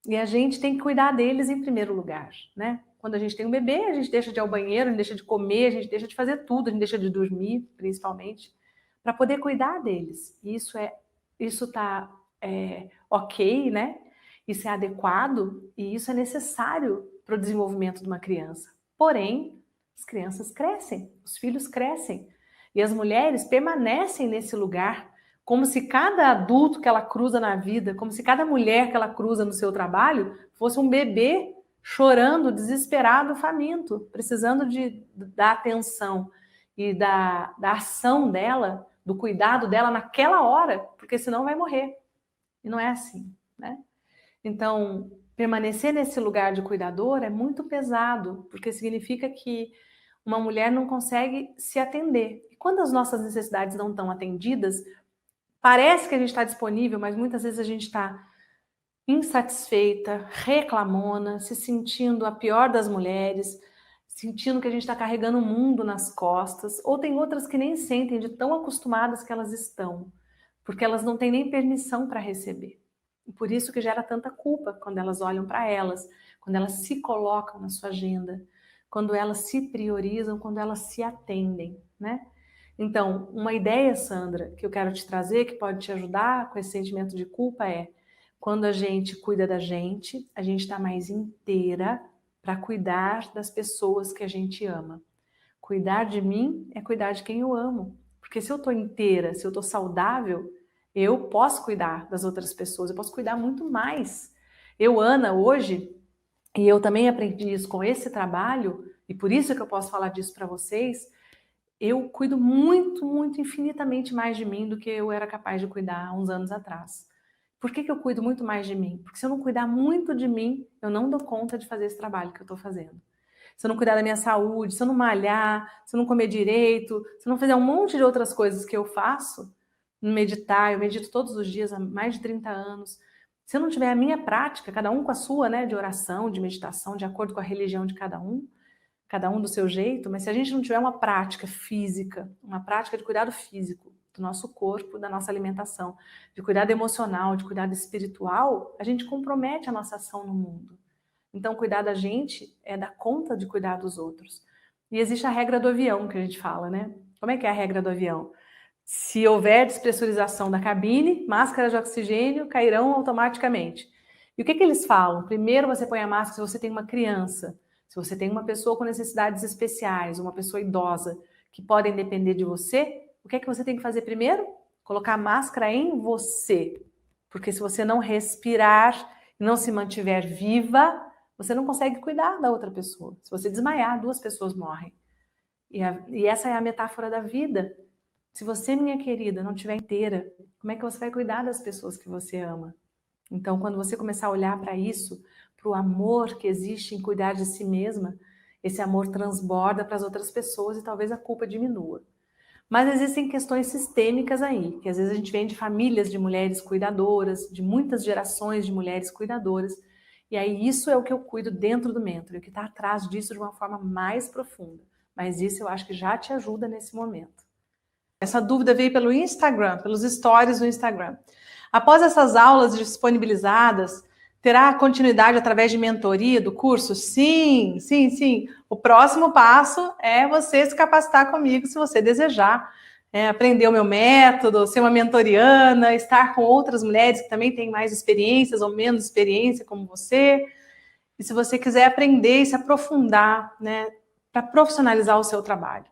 e a gente tem que cuidar deles em primeiro lugar, né? Quando a gente tem um bebê, a gente deixa de ir ao banheiro, a gente deixa de comer, a gente deixa de fazer tudo, a gente deixa de dormir, principalmente, para poder cuidar deles. E isso tá ok, né? Isso é adequado e isso é necessário para o desenvolvimento de uma criança. Porém, as crianças crescem, os filhos crescem e as mulheres permanecem nesse lugar como se cada adulto que ela cruza na vida, como se cada mulher que ela cruza no seu trabalho fosse um bebê chorando, desesperado, faminto, precisando da atenção e da ação dela, do cuidado dela naquela hora, porque senão vai morrer. E não é assim, né? Então, permanecer nesse lugar de cuidador é muito pesado, porque significa que uma mulher não consegue se atender. E quando as nossas necessidades não estão atendidas, parece que a gente está disponível, mas muitas vezes a gente está insatisfeita, reclamona, se sentindo a pior das mulheres, sentindo que a gente está carregando o mundo nas costas, ou tem outras que nem sentem de tão acostumadas que elas estão, porque elas não têm nem permissão para receber. E por isso que gera tanta culpa quando elas olham para elas, quando elas se colocam na sua agenda, quando elas se priorizam, quando elas se atendem, né? Então, uma ideia, Sandra, que eu quero te trazer, que pode te ajudar com esse sentimento de culpa é, quando a gente cuida da gente está mais inteira para cuidar das pessoas que a gente ama. Cuidar de mim é cuidar de quem eu amo. Porque se eu estou inteira, se eu estou saudável, eu posso cuidar das outras pessoas, eu posso cuidar muito mais. Eu, Ana, hoje, e eu também aprendi isso com esse trabalho, e por isso que eu posso falar disso para vocês, eu cuido muito, muito, infinitamente mais de mim do que eu era capaz de cuidar há uns anos atrás. Por que eu cuido muito mais de mim? Porque se eu não cuidar muito de mim, eu não dou conta de fazer esse trabalho que eu estou fazendo. Se eu não cuidar da minha saúde, se eu não malhar, se eu não comer direito, se eu não fizer um monte de outras coisas que eu faço, meditar, eu medito todos os dias há mais de 30 anos. Se eu não tiver a minha prática, cada um com a sua, né, de oração, de meditação, de acordo com a religião de cada um do seu jeito, mas se a gente não tiver uma prática física, uma prática de cuidado físico do nosso corpo, da nossa alimentação, de cuidado emocional, de cuidado espiritual, a gente compromete a nossa ação no mundo. Então, cuidar da gente é dar conta de cuidar dos outros. E existe a regra do avião que a gente fala, né? Como é que é a regra do avião? Se houver despressurização da cabine, máscaras de oxigênio cairão automaticamente. E o que eles falam? Primeiro você põe a máscara se você tem uma criança, se você tem uma pessoa com necessidades especiais, uma pessoa idosa, que podem depender de você, o que você tem que fazer primeiro? Colocar a máscara em você. Porque se você não respirar e não se mantiver viva, você não consegue cuidar da outra pessoa. Se você desmaiar, 2 pessoas morrem. E essa é a metáfora da vida. Se você, minha querida, não estiver inteira, como é que você vai cuidar das pessoas que você ama? Então, quando você começar a olhar para isso, para o amor que existe em cuidar de si mesma, esse amor transborda para as outras pessoas e talvez a culpa diminua. Mas existem questões sistêmicas aí, que às vezes a gente vem de famílias de mulheres cuidadoras, de muitas gerações de mulheres cuidadoras, e aí isso é o que eu cuido dentro do Mentor, o que está atrás disso de uma forma mais profunda. Mas isso eu acho que já te ajuda nesse momento. Essa dúvida veio pelo Instagram, pelos stories do Instagram. Após essas aulas disponibilizadas, terá continuidade através de mentoria do curso? Sim, sim, sim. O próximo passo é você se capacitar comigo, se você desejar. Aprender o meu método, ser uma mentoriana, estar com outras mulheres que também têm mais experiências ou menos experiência como você. E se você quiser aprender e se aprofundar, né, para profissionalizar o seu trabalho.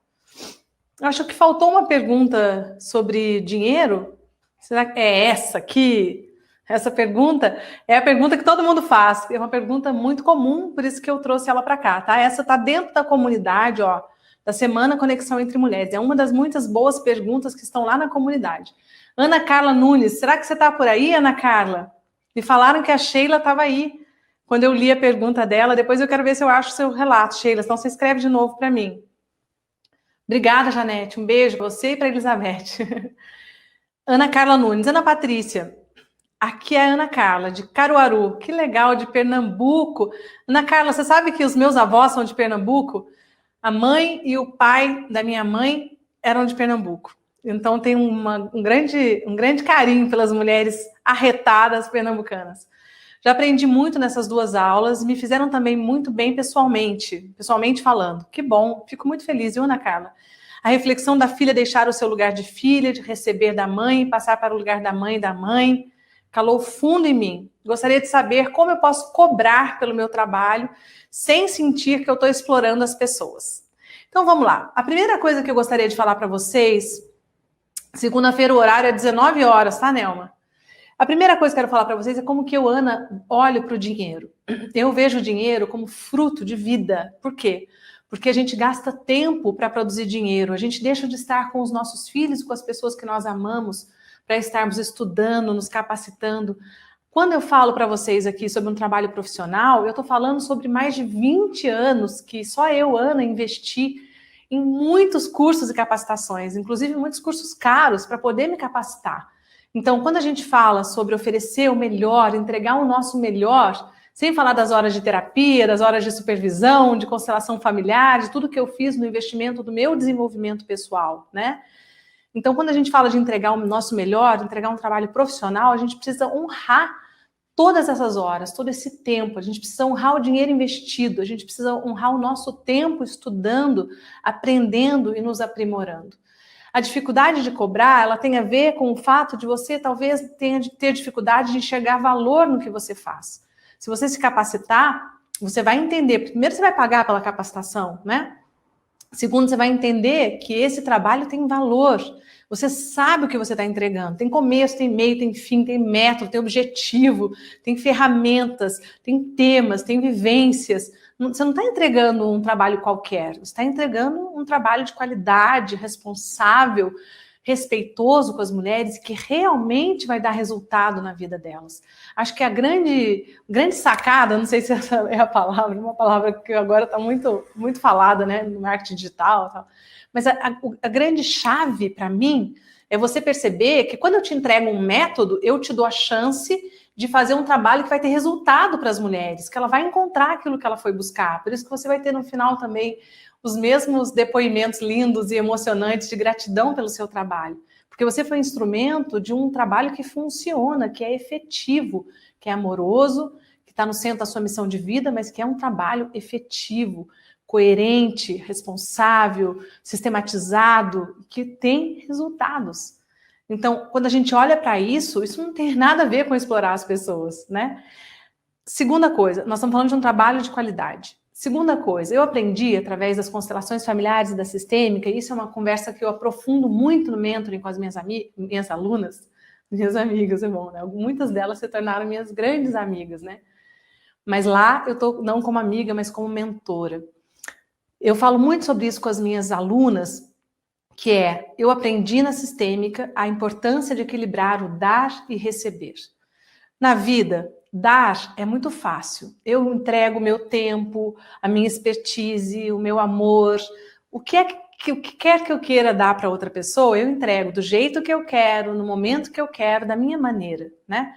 Acho que faltou uma pergunta sobre dinheiro. Será que é essa aqui? Essa pergunta é a pergunta que todo mundo faz. É uma pergunta muito comum, por isso que eu trouxe ela para cá, tá? Essa está dentro da comunidade, ó, da Semana Conexão Entre Mulheres. É uma das muitas boas perguntas que estão lá na comunidade. Ana Carla Nunes, será que você está por aí, Ana Carla? Me falaram que a Sheila estava aí quando eu li a pergunta dela. Depois eu quero ver se eu acho o seu relato, Sheila. Então você escreve de novo para mim. Obrigada, Janete. Um beijo para você e para Elizabeth. Ana Carla Nunes. Ana Patrícia. Aqui é a Ana Carla, de Caruaru. Que legal, de Pernambuco. Ana Carla, você sabe que os meus avós são de Pernambuco? A mãe e o pai da minha mãe eram de Pernambuco. Então tem um grande carinho pelas mulheres arretadas pernambucanas. Já aprendi muito nessas duas aulas, me fizeram também muito bem pessoalmente falando. Que bom, fico muito feliz, viu, Ana Carla? A reflexão da filha deixar o seu lugar de filha, de receber da mãe, passar para o lugar da mãe, calou fundo em mim. Gostaria de saber como eu posso cobrar pelo meu trabalho sem sentir que eu estou explorando as pessoas. Então vamos lá. A primeira coisa que eu gostaria de falar para vocês, segunda-feira o horário é 19 horas, tá, Nelma? A primeira coisa que eu quero falar para vocês é como que eu, Ana, olho para o dinheiro. Eu vejo o dinheiro como fruto de vida. Por quê? Porque a gente gasta tempo para produzir dinheiro, a gente deixa de estar com os nossos filhos, com as pessoas que nós amamos, para estarmos estudando, nos capacitando. Quando eu falo para vocês aqui sobre um trabalho profissional, eu estou falando sobre mais de 20 anos que só eu, Ana, investi em muitos cursos e capacitações, inclusive muitos cursos caros para poder me capacitar. Então, quando a gente fala sobre oferecer o melhor, entregar o nosso melhor, sem falar das horas de terapia, das horas de supervisão, de constelação familiar, de tudo que eu fiz no investimento do meu desenvolvimento pessoal, né? Então, quando a gente fala de entregar o nosso melhor, de entregar um trabalho profissional, a gente precisa honrar todas essas horas, todo esse tempo. A gente precisa honrar o dinheiro investido, a gente precisa honrar o nosso tempo estudando, aprendendo e nos aprimorando. A dificuldade de cobrar, ela tem a ver com o fato de você talvez ter dificuldade de enxergar valor no que você faz. Se você se capacitar, você vai entender. Primeiro, você vai pagar pela capacitação, né? Segundo, você vai entender que esse trabalho tem valor. Você sabe o que você está entregando. Tem começo, tem meio, tem fim, tem método, tem objetivo, tem ferramentas, tem temas, tem vivências. Você não está entregando um trabalho qualquer. Você está entregando um trabalho de qualidade, responsável, respeitoso com as mulheres, que realmente vai dar resultado na vida delas. Acho que a grande sacada, não sei se essa é a palavra, uma palavra que agora está muito, muito falada, né, no marketing digital e tal, mas a grande chave para mim é você perceber que quando eu te entrego um método, eu te dou a chance de fazer um trabalho que vai ter resultado para as mulheres, que ela vai encontrar aquilo que ela foi buscar. Por isso que você vai ter no final também os mesmos depoimentos lindos e emocionantes de gratidão pelo seu trabalho. Porque você foi instrumento de um trabalho que funciona, que é efetivo, que é amoroso, que está no centro da sua missão de vida, mas que é um trabalho efetivo, coerente, responsável, sistematizado, que tem resultados. Então, quando a gente olha para isso, isso não tem nada a ver com explorar as pessoas, né? Segunda coisa, nós estamos falando de um trabalho de qualidade. Segunda coisa, eu aprendi através das constelações familiares e da sistêmica, e isso é uma conversa que eu aprofundo muito no mentoring com as minhas alunas, minhas amigas, é bom, né? Muitas delas se tornaram minhas grandes amigas, né? Mas lá eu estou não como amiga, mas como mentora. Eu falo muito sobre isso com as minhas alunas, que é, eu aprendi na sistêmica a importância de equilibrar o dar e receber. Na vida, dar é muito fácil. Eu entrego o meu tempo, a minha expertise, o meu amor. O que quer que eu queira dar para outra pessoa, eu entrego do jeito que eu quero, no momento que eu quero, da minha maneira, né?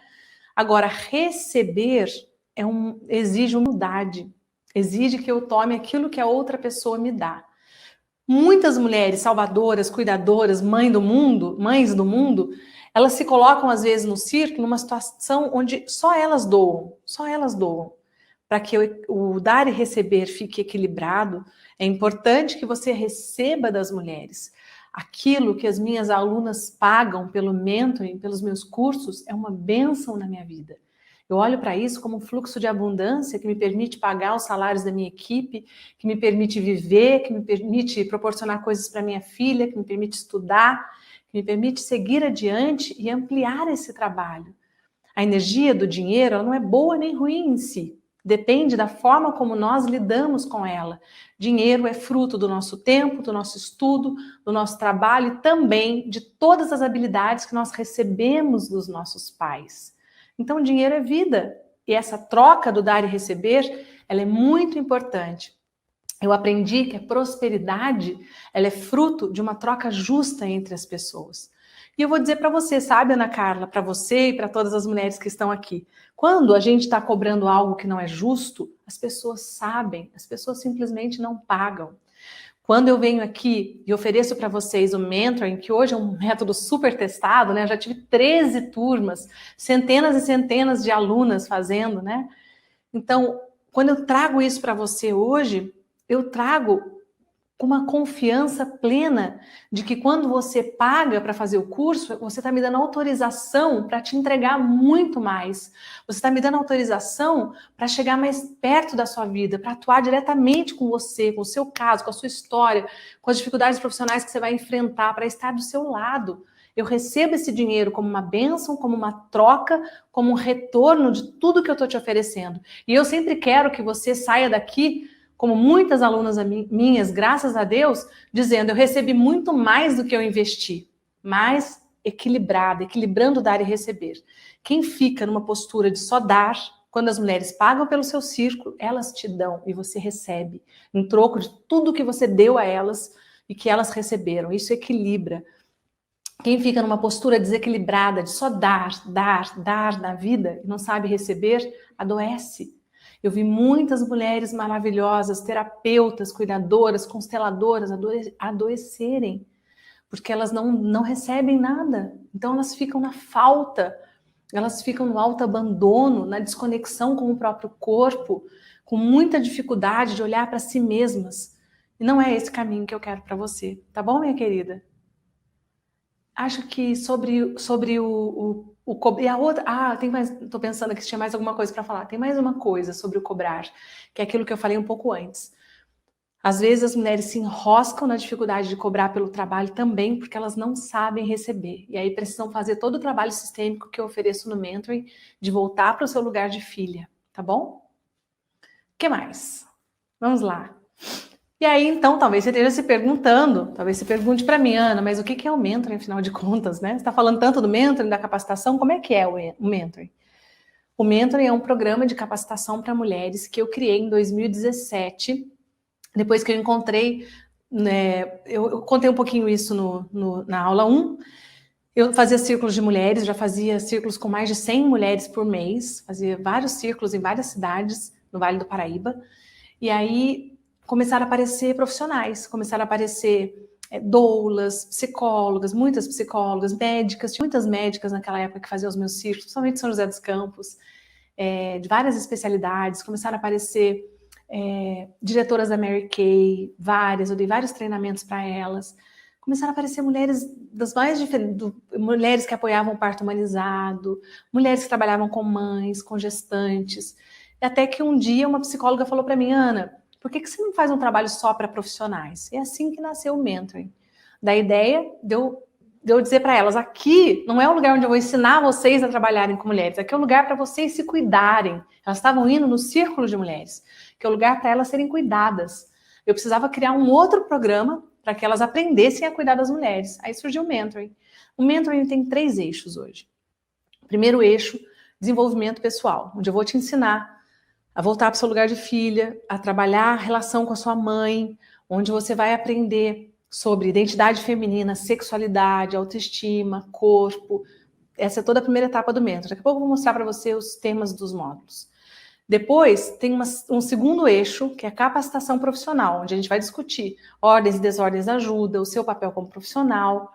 Agora, receber exige humildade. Exige que eu tome aquilo que a outra pessoa me dá. Muitas mulheres salvadoras, cuidadoras, mães do mundo, elas se colocam às vezes no círculo numa situação onde só elas doam. Para que o dar e receber fique equilibrado, é importante que você receba das mulheres. Aquilo que as minhas alunas pagam pelo mentoring, pelos meus cursos, é uma bênção na minha vida. Eu olho para isso como um fluxo de abundância que me permite pagar os salários da minha equipe, que me permite viver, que me permite proporcionar coisas para minha filha, que me permite estudar, que me permite seguir adiante e ampliar esse trabalho. A energia do dinheiro, ela não é boa nem ruim em si. Depende da forma como nós lidamos com ela. Dinheiro é fruto do nosso tempo, do nosso estudo, do nosso trabalho e também de todas as habilidades que nós recebemos dos nossos pais. Então, dinheiro é vida. E essa troca do dar e receber, ela é muito importante. Eu aprendi que a prosperidade, ela é fruto de uma troca justa entre as pessoas. E eu vou dizer para você, sabe, Ana Carla, para você e para todas as mulheres que estão aqui, quando a gente está cobrando algo que não é justo, as pessoas sabem, as pessoas simplesmente não pagam. Quando eu venho aqui e ofereço para vocês o mentoring, que hoje é um método super testado, né? Eu já tive 13 turmas, centenas e centenas de alunas fazendo, né? Então, quando eu trago isso para você hoje, eu trago com uma confiança plena de que quando você paga para fazer o curso, você está me dando autorização para te entregar muito mais. Você está me dando autorização para chegar mais perto da sua vida, para atuar diretamente com você, com o seu caso, com a sua história, com as dificuldades profissionais que você vai enfrentar, para estar do seu lado. Eu recebo esse dinheiro como uma bênção, como uma troca, como um retorno de tudo que eu estou te oferecendo. E eu sempre quero que você saia daqui, como muitas alunas minhas, graças a Deus, dizendo, eu recebi muito mais do que eu investi, mais equilibrada, equilibrando dar e receber. Quem fica numa postura de só dar, quando as mulheres pagam pelo seu círculo, elas te dão e você recebe, em troco de tudo que você deu a elas e que elas receberam. Isso equilibra. Quem fica numa postura desequilibrada de só dar na vida e não sabe receber, adoece. Eu vi muitas mulheres maravilhosas, terapeutas, cuidadoras, consteladoras adoecerem, porque elas não recebem nada. Então elas ficam na falta, elas ficam no autoabandono, na desconexão com o próprio corpo, com muita dificuldade de olhar para si mesmas. E não é esse caminho que eu quero para você, tá bom, minha querida? Acho que sobre e a outra, tem mais, tô pensando que tinha mais alguma coisa para falar. Tem mais uma coisa sobre o cobrar, que é aquilo que eu falei um pouco antes. Às vezes as mulheres se enroscam na dificuldade de cobrar pelo trabalho também porque elas não sabem receber. E aí precisam fazer todo o trabalho sistêmico que eu ofereço no mentoring de voltar para o seu lugar de filha, tá bom? O que mais? Vamos lá. E aí, então, talvez você esteja se perguntando, talvez você pergunte para mim, Ana, mas o que é o mentoring, afinal de contas, né? Você está falando tanto do mentoring, da capacitação, como é que é o mentoring? O mentoring é um programa de capacitação para mulheres que eu criei em 2017, depois que eu encontrei, né, eu contei um pouquinho isso na aula 1, eu fazia círculos de mulheres, já fazia círculos com mais de 100 mulheres por mês, fazia vários círculos em várias cidades no Vale do Paraíba, e aí começaram a aparecer profissionais, começaram a aparecer doulas, psicólogas, muitas psicólogas, médicas, tinha muitas médicas naquela época que faziam os meus círculos, principalmente em São José dos Campos, de várias especialidades, começaram a aparecer diretoras da Mary Kay, várias, eu dei vários treinamentos para elas, começaram a aparecer mulheres das mais diferentes, mulheres que apoiavam o parto humanizado, mulheres que trabalhavam com mães, com gestantes, até que um dia uma psicóloga falou para mim, Ana, por que você não faz um trabalho só para profissionais? É assim que nasceu o mentoring. Da ideia de eu dizer para elas, aqui não é o lugar onde eu vou ensinar vocês a trabalharem com mulheres, aqui é o lugar para vocês se cuidarem. Elas estavam indo no círculo de mulheres, que é o lugar para elas serem cuidadas. Eu precisava criar um outro programa para que elas aprendessem a cuidar das mulheres. Aí surgiu o mentoring. O mentoring tem 3 eixos hoje. Primeiro eixo, desenvolvimento pessoal, onde eu vou te ensinar a voltar para o seu lugar de filha, a trabalhar a relação com a sua mãe, onde você vai aprender sobre identidade feminina, sexualidade, autoestima, corpo. Essa é toda a primeira etapa do mentoring. Daqui a pouco eu vou mostrar para você os temas dos módulos. Depois, tem um segundo eixo, que é a capacitação profissional, onde a gente vai discutir ordens e desordens da ajuda, o seu papel como profissional.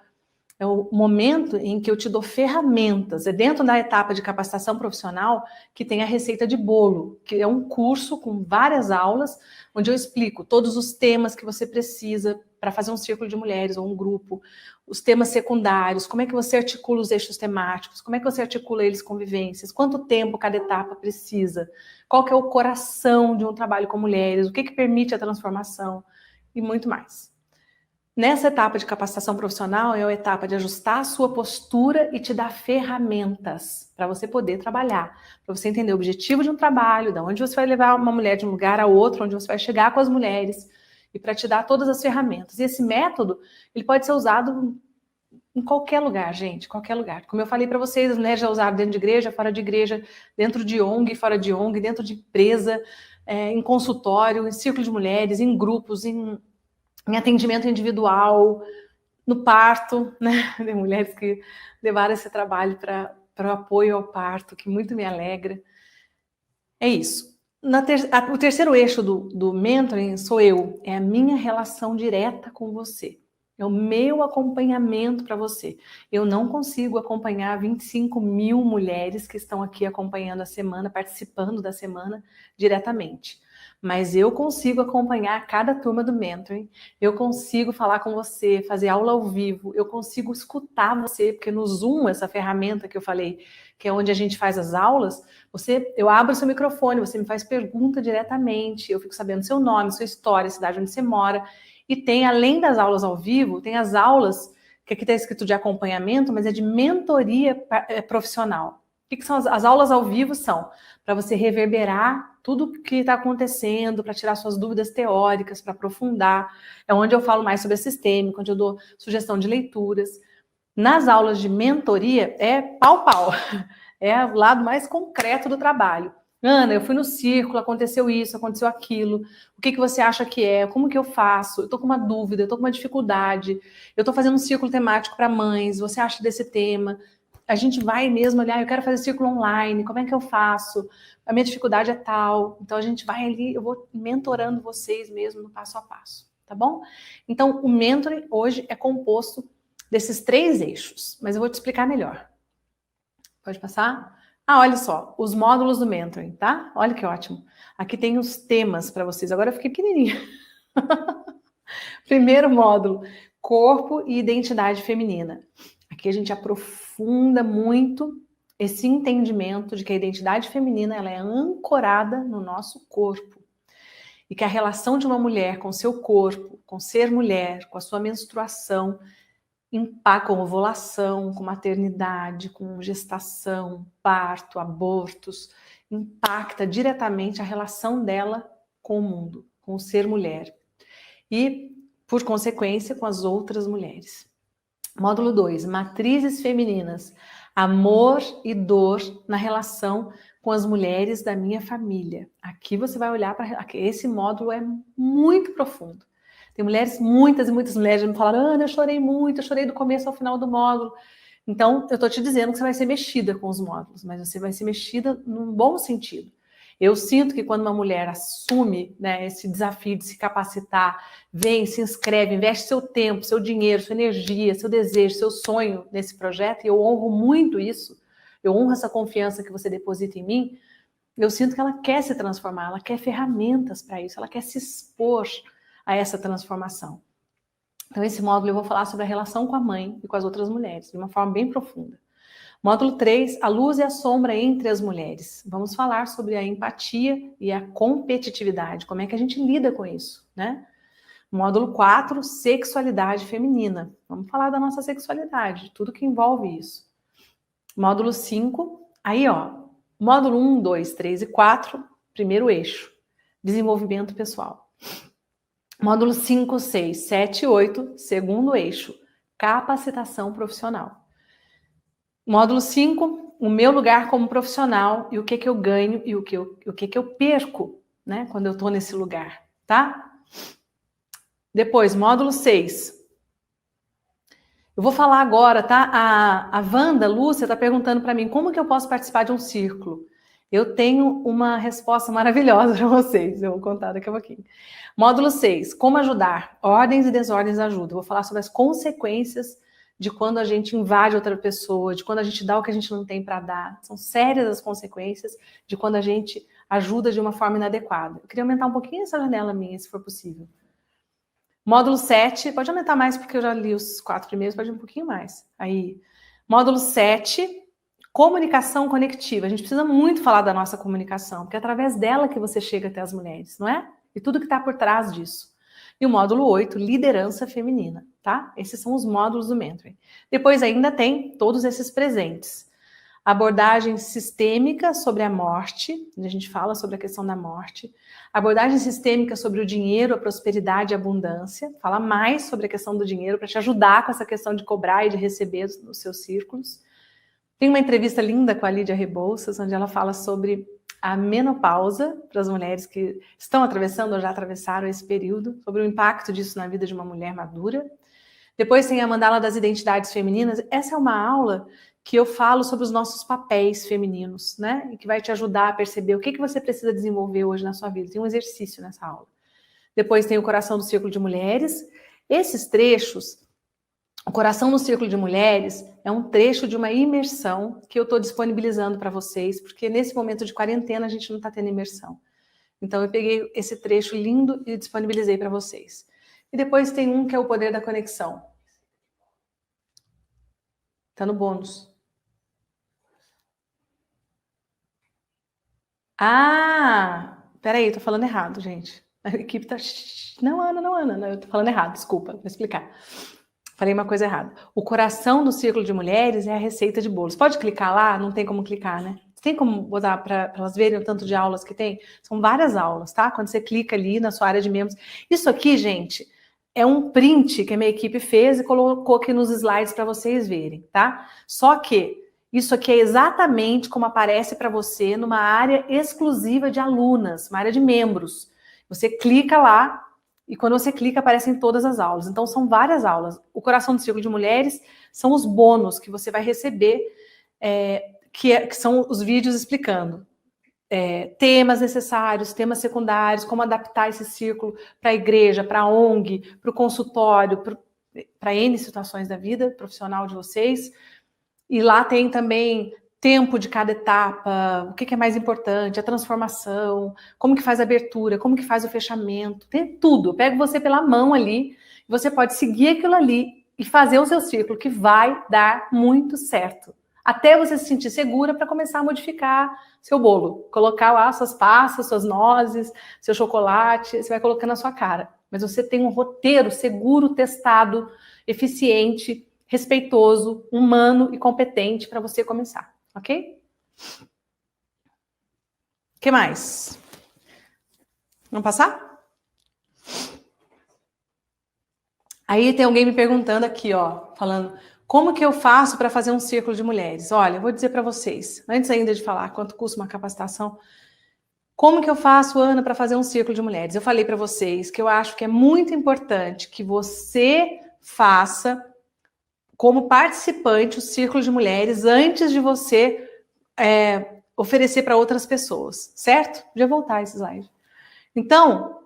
É o momento em que eu te dou ferramentas. É dentro da etapa de capacitação profissional que tem a receita de bolo, que é um curso com várias aulas, onde eu explico todos os temas que você precisa para fazer um círculo de mulheres ou um grupo, os temas secundários, como é que você articula os eixos temáticos, como é que você articula eles com vivências, quanto tempo cada etapa precisa, qual que é o coração de um trabalho com mulheres, o que permite a transformação e muito mais. Nessa etapa de capacitação profissional é a etapa de ajustar a sua postura e te dar ferramentas para você poder trabalhar, para você entender o objetivo de um trabalho, de onde você vai levar uma mulher de um lugar a outro, onde você vai chegar com as mulheres e para te dar todas as ferramentas. E esse método, ele pode ser usado Em qualquer lugar, gente, qualquer lugar. Como eu falei para vocês, as mulheres já usaram dentro de igreja, fora de igreja, dentro de ONG, fora de ONG, dentro de empresa, em consultório, em círculo de mulheres, em grupos, em atendimento individual, no parto, né? Tem mulheres que levaram esse trabalho para o apoio ao parto, que muito me alegra. É isso. O terceiro eixo do mentoring sou eu, é a minha relação direta com você. É o meu acompanhamento para você. Eu não consigo acompanhar 25 mil mulheres que estão aqui acompanhando a semana, participando da semana diretamente. Mas eu consigo acompanhar cada turma do mentoring, eu consigo falar com você, fazer aula ao vivo, eu consigo escutar você, porque no Zoom, essa ferramenta que eu falei, que é onde a gente faz as aulas, eu abro o seu microfone, você me faz pergunta diretamente, eu fico sabendo seu nome, sua história, cidade onde você mora. E tem, além das aulas ao vivo, tem as aulas, que aqui está escrito de acompanhamento, mas é de mentoria profissional. O que são as aulas ao vivo? São para você reverberar tudo o que está acontecendo, para tirar suas dúvidas teóricas, para aprofundar. É onde eu falo mais sobre a sistêmica, onde eu dou sugestão de leituras. Nas aulas de mentoria, é pau-pau. É o lado mais concreto do trabalho. Ana, eu fui no círculo, aconteceu isso, aconteceu aquilo. O que você acha que é? Como que eu faço? Eu estou com uma dúvida, eu estou com uma dificuldade. Eu estou fazendo um círculo temático para mães. Você acha desse tema? A gente vai mesmo olhar, eu quero fazer círculo online, como é que eu faço? A minha dificuldade é tal. Então a gente vai ali, eu vou mentorando vocês mesmo no passo a passo, tá bom? Então o mentoring hoje é composto desses 3 eixos, mas eu vou te explicar melhor. Pode passar? Ah, olha só, os módulos do mentoring, tá? Olha que ótimo. Aqui tem os temas para vocês. Agora eu fiquei pequenininha. Primeiro módulo, corpo e identidade feminina. Aqui a gente aprofunda muito esse entendimento de que a identidade feminina ela é ancorada no nosso corpo. E que a relação de uma mulher com seu corpo, com ser mulher, com a sua menstruação, com ovulação, com maternidade, com gestação, parto, abortos, impacta diretamente a relação dela com o mundo, com o ser mulher. E, por consequência, com as outras mulheres. Módulo 2, matrizes femininas, amor e dor na relação com as mulheres da minha família. Aqui você vai olhar para... Esse módulo é muito profundo. Tem mulheres, muitas e muitas mulheres me falaram, Ana, eu chorei muito, eu chorei do começo ao final do módulo. Então, eu estou te dizendo que você vai ser mexida com os módulos, mas você vai ser mexida num bom sentido. Eu sinto que quando uma mulher assume, né, esse desafio de se capacitar, vem, se inscreve, investe seu tempo, seu dinheiro, sua energia, seu desejo, seu sonho nesse projeto, e eu honro muito isso, eu honro essa confiança que você deposita em mim, eu sinto que ela quer se transformar, ela quer ferramentas para isso, ela quer se expor a essa transformação. Então, esse módulo eu vou falar sobre a relação com a mãe e com as outras mulheres, de uma forma bem profunda. Módulo 3, a luz e a sombra entre as mulheres. Vamos falar sobre a empatia e a competitividade, como é que a gente lida com isso, né? Módulo 4, sexualidade feminina. Vamos falar da nossa sexualidade, tudo que envolve isso. Módulo 5, aí ó, módulo 1, 2, 3 e 4, primeiro eixo, desenvolvimento pessoal. Módulo 5, 6, 7 e 8, segundo eixo, capacitação profissional. Módulo 5, o meu lugar como profissional e o que eu ganho e o que eu perco, né, quando eu estou nesse lugar, tá? Depois, módulo 6. Eu vou falar agora, tá? A Wanda Lúcia está perguntando para mim como que eu posso participar de um círculo. Eu tenho uma resposta maravilhosa para vocês, eu vou contar daqui a pouquinho. Módulo 6, como ajudar? Ordens e desordens ajudam. Vou falar sobre as consequências de quando a gente invade outra pessoa, de quando a gente dá o que a gente não tem para dar. São sérias as consequências de quando a gente ajuda de uma forma inadequada. Eu queria aumentar um pouquinho essa janela minha, se for possível. Módulo 7, pode aumentar mais porque eu já li os 4 primeiros, pode ir um pouquinho mais. Aí, módulo 7, comunicação conectiva. A gente precisa muito falar da nossa comunicação, porque é através dela que você chega até as mulheres, não é? E tudo que está por trás disso. E o módulo 8, liderança feminina, tá? Esses são os módulos do mentoring. Depois ainda tem todos esses presentes. abordagem sistêmica sobre a morte, onde a gente fala sobre a questão da morte, abordagem sistêmica sobre o dinheiro, a prosperidade e a abundância, fala mais sobre a questão do dinheiro para te ajudar com essa questão de cobrar e de receber nos seus círculos. Tem uma entrevista linda com a Lídia Rebouças, onde ela fala sobre a menopausa para as mulheres que estão atravessando ou já atravessaram esse período, sobre o impacto disso na vida de uma mulher madura. Depois tem a mandala das identidades femininas. Essa é uma aula que eu falo sobre os nossos papéis femininos, né? E que vai te ajudar a perceber o que você precisa desenvolver hoje na sua vida. Tem um exercício nessa aula. Depois tem o Coração do Círculo de Mulheres. Esses trechos, o Coração do Círculo de Mulheres é um trecho de uma imersão que eu estou disponibilizando para vocês, porque nesse momento de quarentena a gente não está tendo imersão. Então eu peguei esse trecho lindo e disponibilizei para vocês. E depois tem um que é o Poder da Conexão. Tá no bônus. Ah, peraí, tô falando errado, gente. A equipe tá... Não, Ana, eu tô falando errado, desculpa, vou explicar. Falei uma coisa errada. O Coração do Círculo de Mulheres é a receita de bolos. Pode clicar lá? Não tem como clicar, né? Tem como botar para elas verem o tanto de aulas que tem? São várias aulas, tá? Quando você clica ali na sua área de membros. Isso aqui, gente, é um print que a minha equipe fez e colocou aqui nos slides para vocês verem, tá? Só que isso aqui é exatamente como aparece para você numa área exclusiva de alunas, uma área de membros. Você clica lá e quando você clica aparecem todas as aulas. Então são várias aulas. O Coração do Círculo de Mulheres são os bônus que você vai receber, que são os vídeos explicando temas necessários, temas secundários, como adaptar esse círculo para a igreja, para a ONG, para o consultório, para N situações da vida profissional de vocês. E lá tem também tempo de cada etapa, o que é mais importante, a transformação, como que faz a abertura, como que faz o fechamento, tem tudo. Eu pego você pela mão ali, você pode seguir aquilo ali e fazer o seu círculo, que vai dar muito certo. Até você se sentir segura para começar a modificar seu bolo. Colocar lá suas passas, suas nozes, seu chocolate, você vai colocando na sua cara. Mas você tem um roteiro seguro, testado, eficiente, respeitoso, humano e competente para você começar, ok? O que mais? Vamos passar? Aí tem alguém me perguntando aqui, ó, falando... Como que eu faço para fazer um círculo de mulheres? Olha, eu vou dizer para vocês, antes ainda de falar quanto custa uma capacitação, como que eu faço, Ana, para fazer um círculo de mulheres? Eu falei para vocês que eu acho que é muito importante que você faça como participante o círculo de mulheres antes de você oferecer para outras pessoas, certo? Já voltar esse slide. Então,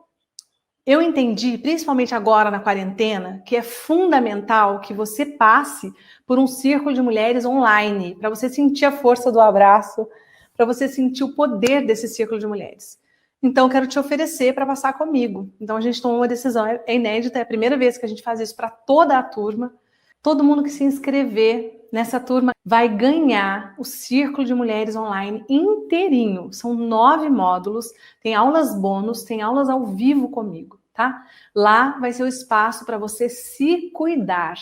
eu entendi, principalmente agora na quarentena, que é fundamental que você passe por um círculo de mulheres online, para você sentir a força do abraço, para você sentir o poder desse círculo de mulheres. Então, eu quero te oferecer para passar comigo. Então, a gente tomou uma decisão, é inédita, é a primeira vez que a gente faz isso para toda a turma. Todo mundo que se inscrever nessa turma vai ganhar o Círculo de Mulheres Online inteirinho. São 9 módulos, tem aulas bônus, tem aulas ao vivo comigo, tá? Lá vai ser o espaço para você se cuidar.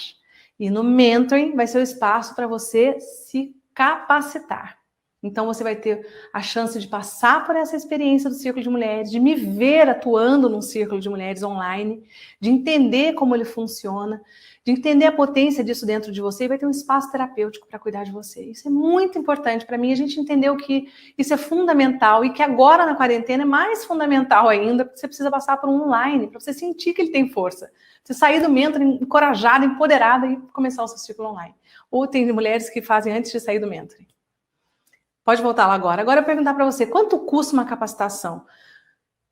E no mentoring vai ser o espaço para você se capacitar. Então você vai ter a chance de passar por essa experiência do Círculo de Mulheres, de me ver atuando num Círculo de Mulheres online, de entender como ele funciona, de entender a potência disso dentro de você, e vai ter um espaço terapêutico para cuidar de você. Isso é muito importante para mim, a gente entendeu que isso é fundamental e que agora na quarentena é mais fundamental ainda, porque você precisa passar por um online, para você sentir que ele tem força. Você sair do mentoring encorajada, empoderada e começar o seu círculo online. Ou tem mulheres que fazem antes de sair do mentoring. Pode voltar lá agora. Agora eu perguntar para você, quanto custa uma capacitação?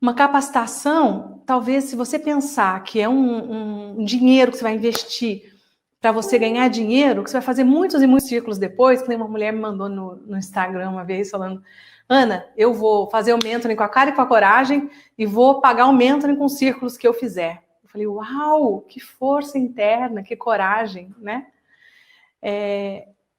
Uma capacitação, talvez, se você pensar que é um dinheiro que você vai investir para você ganhar dinheiro, que você vai fazer muitos e muitos círculos depois, que nem uma mulher me mandou no Instagram uma vez falando, Ana, eu vou fazer o mentoring com a cara e com a coragem e vou pagar o mentoring com os círculos que eu fizer. Eu falei, uau, que força interna, que coragem, né?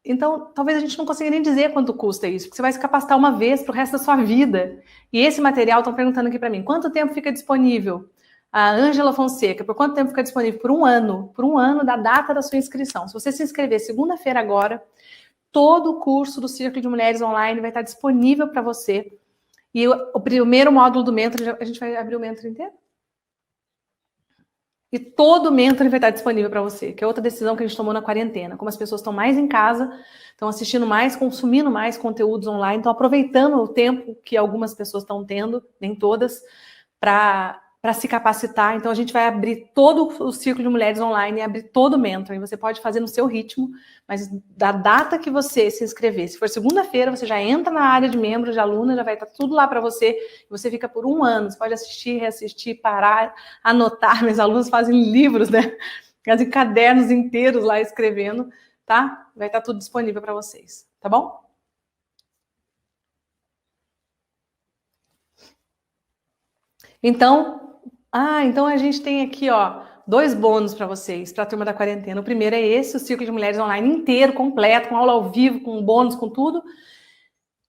Então, talvez a gente não consiga nem dizer quanto custa isso, porque você vai se capacitar uma vez para o resto da sua vida. E esse material, estão perguntando aqui para mim, quanto tempo fica disponível? A Ângela Fonseca, por quanto tempo fica disponível? Por um ano da data da sua inscrição. Se você se inscrever segunda-feira agora, todo o curso do Círculo de Mulheres Online vai estar disponível para você. E o primeiro módulo do Mentoring, a gente vai abrir o Mentoring inteiro? E todo o Mentoring vai estar disponível para você, que é outra decisão que a gente tomou na quarentena. Como as pessoas estão mais em casa, estão assistindo mais, consumindo mais conteúdos online, estão aproveitando o tempo que algumas pessoas estão tendo, nem todas, para se capacitar. Então, a gente vai abrir todo o Círculo de Mulheres Online e abrir todo o Mentoring. Você pode fazer no seu ritmo, mas da data que você se inscrever, se for segunda-feira, você já entra na área de membro, de aluna, já vai estar tudo lá para você. Você fica por 1 ano. Você pode assistir, reassistir, parar, anotar. Meus alunos fazem livros, né? Fazem cadernos inteiros lá escrevendo, tá? Vai estar tudo disponível para vocês, tá bom? Então a gente tem aqui, ó, 2 bônus para vocês, para a turma da quarentena. O primeiro é esse, o Círculo de Mulheres Online inteiro, completo, com aula ao vivo, com bônus, com tudo.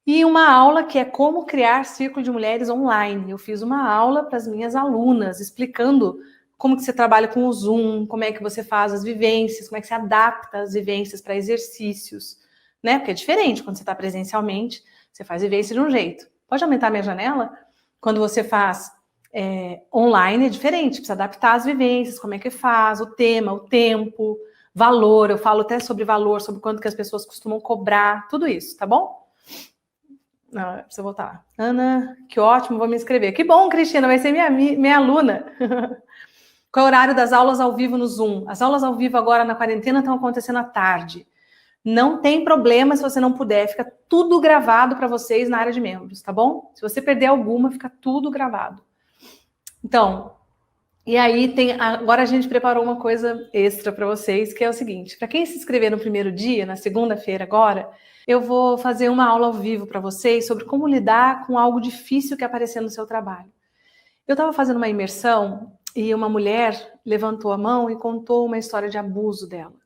E uma aula que é como criar Círculo de Mulheres Online. Eu fiz uma aula para as minhas alunas, explicando como que você trabalha com o Zoom, como é que você faz as vivências, como é que você adapta as vivências para exercícios, né? Porque é diferente quando você está presencialmente, você faz vivência de um jeito. Pode aumentar a minha janela? Quando você faz online é diferente, precisa adaptar as vivências, como é que faz, o tema, o tempo, valor, eu falo até sobre valor, sobre quanto que as pessoas costumam cobrar, tudo isso, tá bom? Não, precisa voltar. Ana, que ótimo, vou me inscrever. Que bom, Cristina, vai ser minha aluna. Qual é o horário das aulas ao vivo no Zoom? As aulas ao vivo agora na quarentena estão acontecendo à tarde. Não tem problema se você não puder, fica tudo gravado para vocês na área de membros, tá bom? Se você perder alguma, fica tudo gravado. Então, e aí agora a gente preparou uma coisa extra para vocês, que é o seguinte, para quem se inscrever no primeiro dia, na segunda-feira agora, eu vou fazer uma aula ao vivo para vocês sobre como lidar com algo difícil que aparecer no seu trabalho. Eu estava fazendo uma imersão e uma mulher levantou a mão e contou uma história de abuso dela.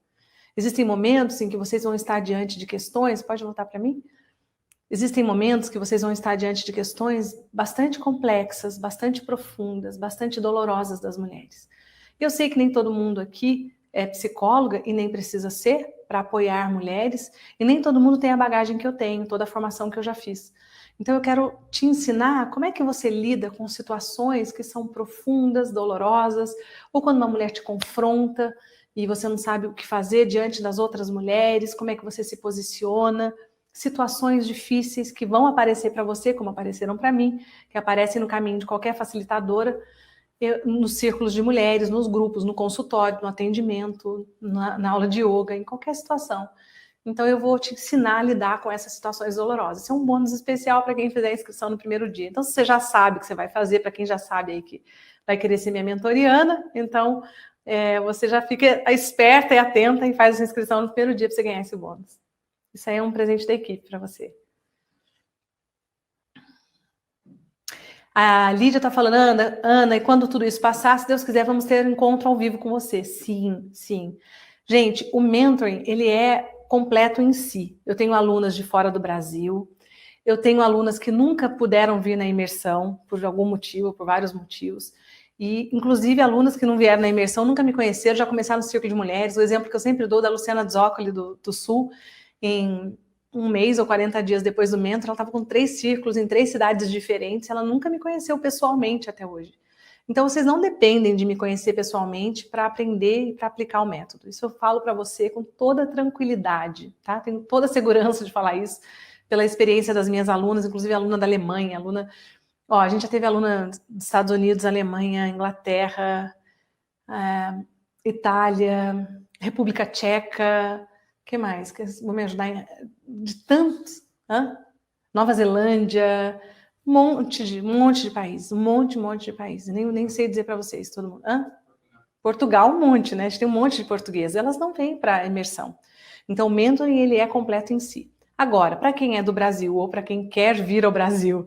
Existem momentos em que vocês vão estar diante de questões, pode voltar para mim? Existem momentos que vocês vão estar diante de questões bastante complexas, bastante profundas, bastante dolorosas das mulheres. Eu sei que nem todo mundo aqui é psicóloga e nem precisa ser para apoiar mulheres, e nem todo mundo tem a bagagem que eu tenho, toda a formação que eu já fiz. Então eu quero te ensinar como é que você lida com situações que são profundas, dolorosas, ou quando uma mulher te confronta e você não sabe o que fazer diante das outras mulheres, como é que você se posiciona. Situações difíceis que vão aparecer para você, como apareceram para mim, que aparecem no caminho de qualquer facilitadora, nos círculos de mulheres, nos grupos, no consultório, no atendimento, na aula de yoga, em qualquer situação. Então eu vou te ensinar a lidar com essas situações dolorosas. Isso é um bônus especial para quem fizer a inscrição no primeiro dia. Então, se você já sabe o que você vai fazer, para quem já sabe aí que vai querer ser minha mentoriana, então você já fica esperta e atenta e faz a inscrição no primeiro dia para você ganhar esse bônus. Isso aí é um presente da equipe para você. A Lídia está falando, Ana, e quando tudo isso passar, se Deus quiser, vamos ter um encontro ao vivo com você. Sim, sim. Gente, o mentoring, ele é completo em si. Eu tenho alunas de fora do Brasil, eu tenho alunas que nunca puderam vir na imersão, por algum motivo, por vários motivos, e inclusive alunas que não vieram na imersão, nunca me conheceram, já começaram no Círculo de Mulheres. O exemplo que eu sempre dou da Luciana Zoccoli, do Sul, em 1 mês ou 40 dias depois do mentor, ela estava com 3 círculos em 3 cidades diferentes, ela nunca me conheceu pessoalmente até hoje. Então, vocês não dependem de me conhecer pessoalmente para aprender e para aplicar o método. Isso eu falo para você com toda tranquilidade, tá? Tenho toda a segurança de falar isso, pela experiência das minhas alunas, inclusive aluna da Alemanha, a gente já teve aluna dos Estados Unidos, Alemanha, Inglaterra, Itália, República Tcheca, o que mais? Vou me ajudar de tantos. Nova Zelândia, um monte de países, um monte de países. Nem sei dizer para vocês, todo mundo. Portugal, um monte, né? A gente tem um monte de português. Elas não vêm para imersão. Então, o mentoring, ele é completo em si. Agora, para quem é do Brasil ou para quem quer vir ao Brasil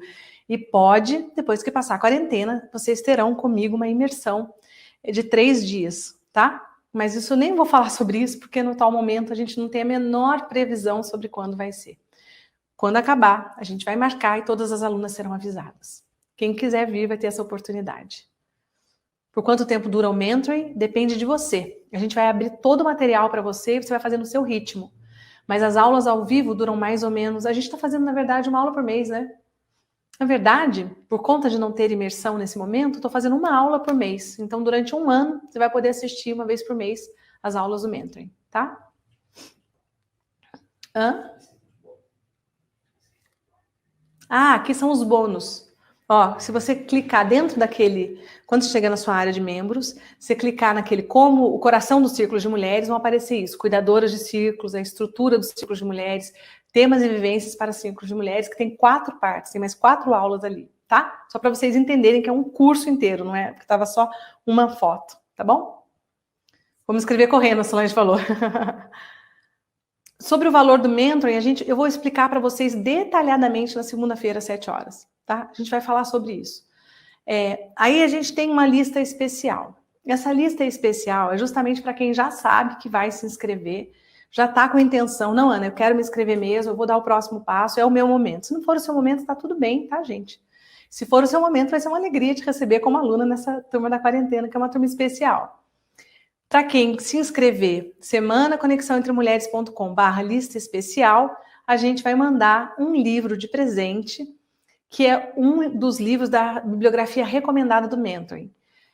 e pode, depois que passar a quarentena, vocês terão comigo uma imersão de 3 dias, tá? Mas isso eu nem vou falar sobre isso, porque no tal momento a gente não tem a menor previsão sobre quando vai ser. Quando acabar, a gente vai marcar e todas as alunas serão avisadas. Quem quiser vir vai ter essa oportunidade. Por quanto tempo dura o mentoring? Depende de você. A gente vai abrir todo o material para você e você vai fazer no seu ritmo. Mas as aulas ao vivo duram mais ou menos... A gente está fazendo, na verdade, uma aula por mês, né? Na verdade, por conta de não ter imersão nesse momento, estou fazendo uma aula por mês. Então, durante um ano, você vai poder assistir uma vez por mês as aulas do Mentoring, tá? Aqui são os bônus. Ó, se você clicar dentro daquele, quando você chegar na sua área de membros, você clicar naquele como o coração dos círculos de mulheres, vão aparecer isso, cuidadoras de círculos, a estrutura dos círculos de mulheres, temas e vivências para círculos de mulheres, que tem 4 partes, tem mais 4 aulas ali, tá? Só para vocês entenderem que é um curso inteiro, não é? Porque estava só uma foto, tá bom? Vamos escrever correndo, a Solange falou. Sobre o valor do mentoring, eu vou explicar para vocês detalhadamente na segunda-feira, às 7 horas, tá? A gente vai falar sobre isso. Aí a gente tem uma lista especial. Essa lista especial é justamente para quem já sabe que vai se inscrever, já está com a intenção, não, Ana, eu quero me inscrever mesmo, eu vou dar o próximo passo, é o meu momento. Se não for o seu momento, está tudo bem, tá, gente? Se for o seu momento, vai ser uma alegria te receber como aluna nessa turma da quarentena, que é uma turma especial. Para quem se inscrever, semanaconexãoentremulheres.com/lista especial, a gente vai mandar um livro de presente, que é um dos livros da bibliografia recomendada do Mentoring.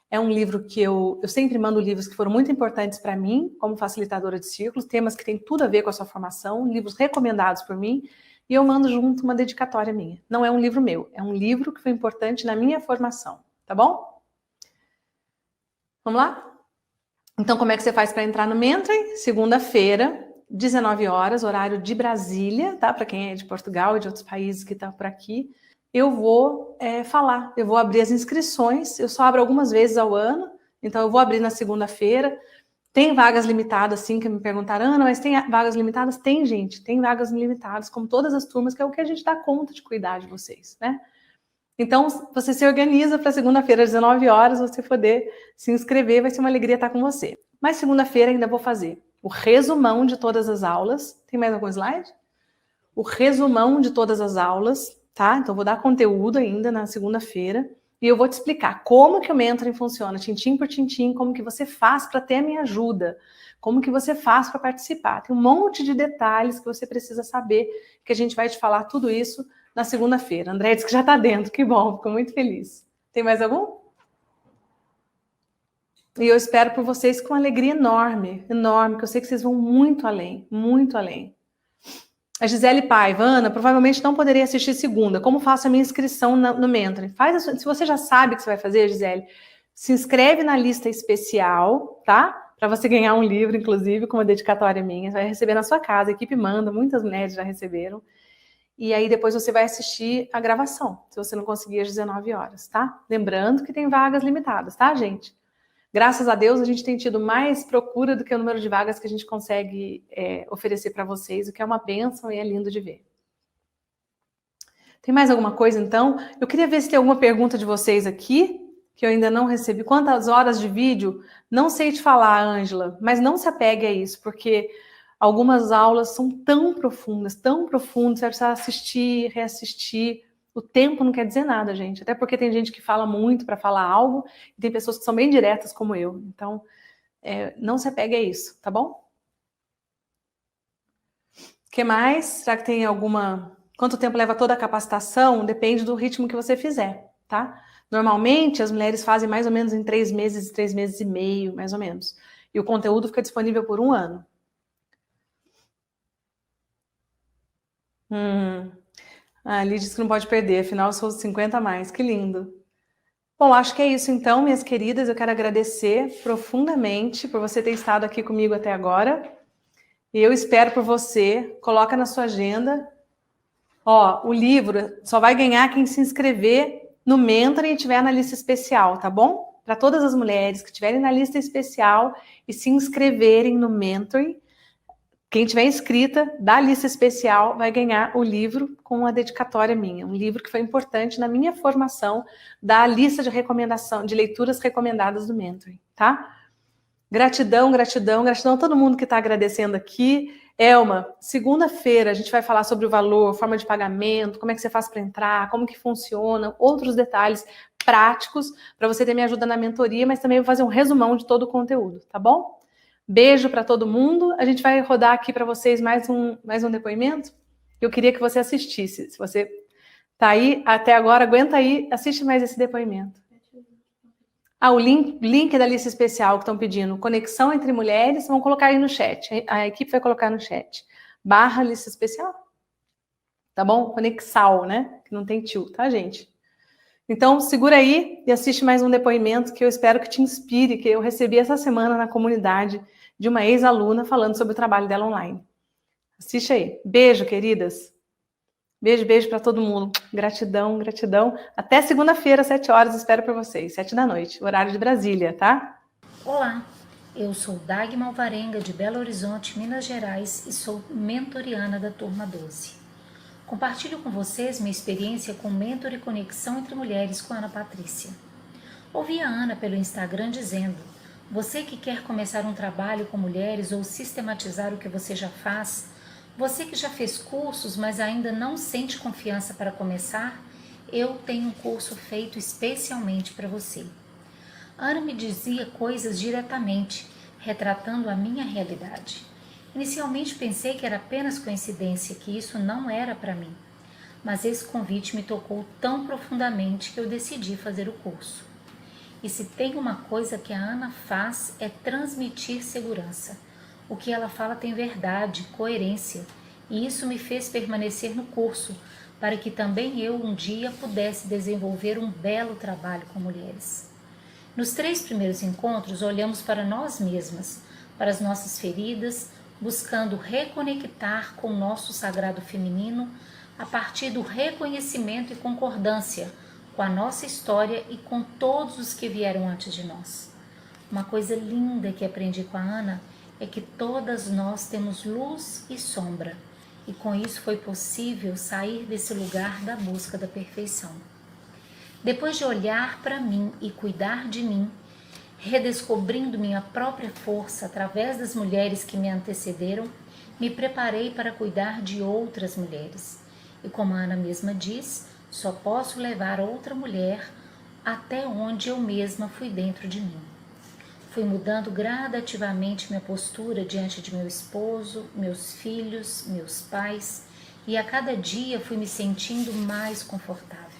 É um livro que eu sempre mando livros que foram muito importantes para mim, como facilitadora de círculos, temas que têm tudo a ver com a sua formação, livros recomendados por mim, e eu mando junto uma dedicatória minha. Não é um livro meu, é um livro que foi importante na minha formação, tá bom? Vamos lá? Então, como é que você faz para entrar no Mentoring? Segunda-feira, 19 horas, horário de Brasília, tá? Para quem é de Portugal e de outros países que estão por aqui. Eu vou falar, eu vou abrir as inscrições, eu só abro algumas vezes ao ano, então eu vou abrir na segunda-feira. Tem vagas limitadas, sim, que me perguntaram, Ana, mas tem vagas limitadas? Tem, gente, tem vagas limitadas, como todas as turmas, que é o que a gente dá conta de cuidar de vocês, né? Então, você se organiza para segunda-feira, às 19 horas, você poder se inscrever, vai ser uma alegria estar com você. Mas segunda-feira ainda vou fazer o resumão de todas as aulas. Tem mais algum slide? O resumão de todas as aulas, tá? Então, vou dar conteúdo ainda na segunda-feira e eu vou te explicar como que o Mentoring funciona, tintim por tintim, como que você faz para ter a minha ajuda, como que você faz para participar. Tem um monte de detalhes que você precisa saber, que a gente vai te falar tudo isso na segunda-feira. André disse que já está dentro, que bom, fico muito feliz. Tem mais algum? E eu espero por vocês com uma alegria enorme, enorme, que eu sei que vocês vão muito além, muito além. A Gisele Paiva, Ana, provavelmente não poderia assistir segunda. Como faço a minha inscrição no Mentoring? Se você já sabe o que você vai fazer, Gisele, se inscreve na lista especial, tá? Para você ganhar um livro, inclusive, com uma dedicatória minha. Você vai receber na sua casa, a equipe manda, muitas mulheres já receberam. E aí depois você vai assistir a gravação, se você não conseguir às 19 horas, tá? Lembrando que tem vagas limitadas, tá, gente? Graças a Deus a gente tem tido mais procura do que o número de vagas que a gente consegue oferecer para vocês, o que é uma bênção e é lindo de ver. Tem mais alguma coisa, então? Eu queria ver se tem alguma pergunta de vocês aqui, que eu ainda não recebi. Quantas horas de vídeo? Não sei te falar, Ângela, mas não se apegue a isso, porque algumas aulas são tão profundas, você vai precisar assistir, reassistir. O tempo não quer dizer nada, gente. Até porque tem gente que fala muito para falar algo, e tem pessoas que são bem diretas como eu. Então, não se apegue a isso, tá bom? O que mais? Será que tem alguma... Quanto tempo leva toda a capacitação? Depende do ritmo que você fizer, tá? Normalmente, as mulheres fazem mais ou menos em 3 meses, 3 meses e meio, mais ou menos. E o conteúdo fica disponível por 1 ano. Ali diz que não pode perder, afinal eu sou 50 a mais, que lindo. Bom, acho que é isso então, minhas queridas, eu quero agradecer profundamente por você ter estado aqui comigo até agora, e eu espero por você, coloca na sua agenda, o livro só vai ganhar quem se inscrever no Mentoring e estiver na lista especial, tá bom? Para todas as mulheres que estiverem na lista especial e se inscreverem no Mentoring, quem tiver inscrita da lista especial vai ganhar o livro com a dedicatória minha. Um livro que foi importante na minha formação da lista de recomendação, de leituras recomendadas do Mentoring, tá? Gratidão, gratidão, gratidão a todo mundo que está agradecendo aqui. Elma, segunda-feira a gente vai falar sobre o valor, forma de pagamento, como é que você faz para entrar, como que funciona, outros detalhes práticos para você ter minha ajuda na mentoria, mas também vou fazer um resumão de todo o conteúdo, tá bom? Beijo para todo mundo. A gente vai rodar aqui para vocês mais um depoimento. Eu queria que você assistisse. Se você tá aí até agora, aguenta aí, assiste mais esse depoimento. O link da lista especial que estão pedindo, conexão entre mulheres, vão colocar aí no chat. A equipe vai colocar no chat. / lista especial. Tá bom? Conexal, né? Que não tem tio, tá, gente? Então, segura aí e assiste mais um depoimento que eu espero que te inspire, que eu recebi essa semana na comunidade de uma ex-aluna falando sobre o trabalho dela online. Assiste aí. Beijo, queridas. Beijo, beijo para todo mundo. Gratidão, gratidão. Até segunda-feira, 7 horas, espero por vocês. 7 da noite, horário de Brasília, tá? Olá, eu sou Dagmar Alvarenga, de Belo Horizonte, Minas Gerais, e sou mentoriana da Turma 12. Compartilho com vocês minha experiência com mentor e conexão entre mulheres com a Ana Patrícia. Ouvi a Ana pelo Instagram dizendo: você que quer começar um trabalho com mulheres ou sistematizar o que você já faz, você que já fez cursos, mas ainda não sente confiança para começar, eu tenho um curso feito especialmente para você. Ana me dizia coisas diretamente, retratando a minha realidade. Inicialmente pensei que era apenas coincidência, que isso não era para mim. Mas esse convite me tocou tão profundamente que eu decidi fazer o curso. E se tem uma coisa que a Ana faz é transmitir segurança. O que ela fala tem verdade, coerência. E isso me fez permanecer no curso, para que também eu um dia pudesse desenvolver um belo trabalho com mulheres. Nos 3 primeiros encontros, olhamos para nós mesmas, para as nossas feridas, buscando reconectar com o nosso sagrado feminino a partir do reconhecimento e concordância com a nossa história e com todos os que vieram antes de nós. Uma coisa linda que aprendi com a Ana é que todas nós temos luz e sombra, e com isso foi possível sair desse lugar da busca da perfeição. Depois de olhar para mim e cuidar de mim, redescobrindo minha própria força através das mulheres que me antecederam, me preparei para cuidar de outras mulheres. E como a Ana mesma diz, só posso levar outra mulher até onde eu mesma fui dentro de mim. Fui mudando gradativamente minha postura diante de meu esposo, meus filhos, meus pais, e a cada dia fui me sentindo mais confortável.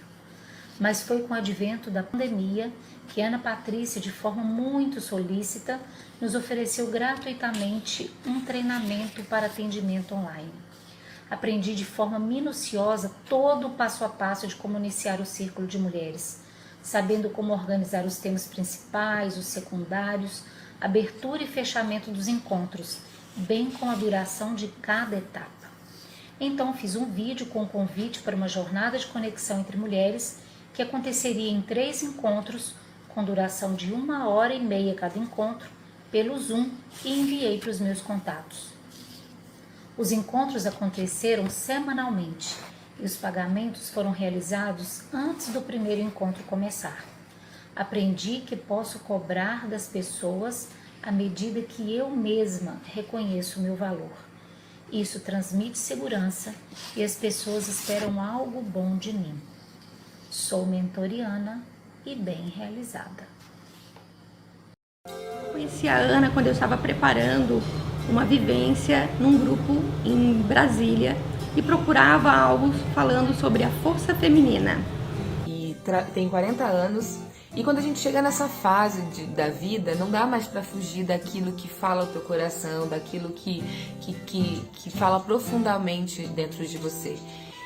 Mas foi com o advento da pandemia que Ana Patrícia, de forma muito solícita, nos ofereceu gratuitamente um treinamento para atendimento online. Aprendi de forma minuciosa todo o passo a passo de como iniciar o círculo de mulheres, sabendo como organizar os temas principais, os secundários, abertura e fechamento dos encontros, bem com a duração de cada etapa. Então fiz um vídeo com convite para uma jornada de conexão entre mulheres que aconteceria em 3 encontros, com duração de 1h30 cada encontro, pelo Zoom, e enviei para os meus contatos. Os encontros aconteceram semanalmente e os pagamentos foram realizados antes do primeiro encontro começar. Aprendi que posso cobrar das pessoas à medida que eu mesma reconheço o meu valor. Isso transmite segurança e as pessoas esperam algo bom de mim. Sou mentoriana e bem realizada. Conheci a Ana quando eu estava preparando uma vivência num grupo em Brasília e procurava algo falando sobre a força feminina. E tem 40 anos e quando a gente chega nessa fase da vida, não dá mais para fugir daquilo que fala o teu coração, daquilo que fala profundamente dentro de você.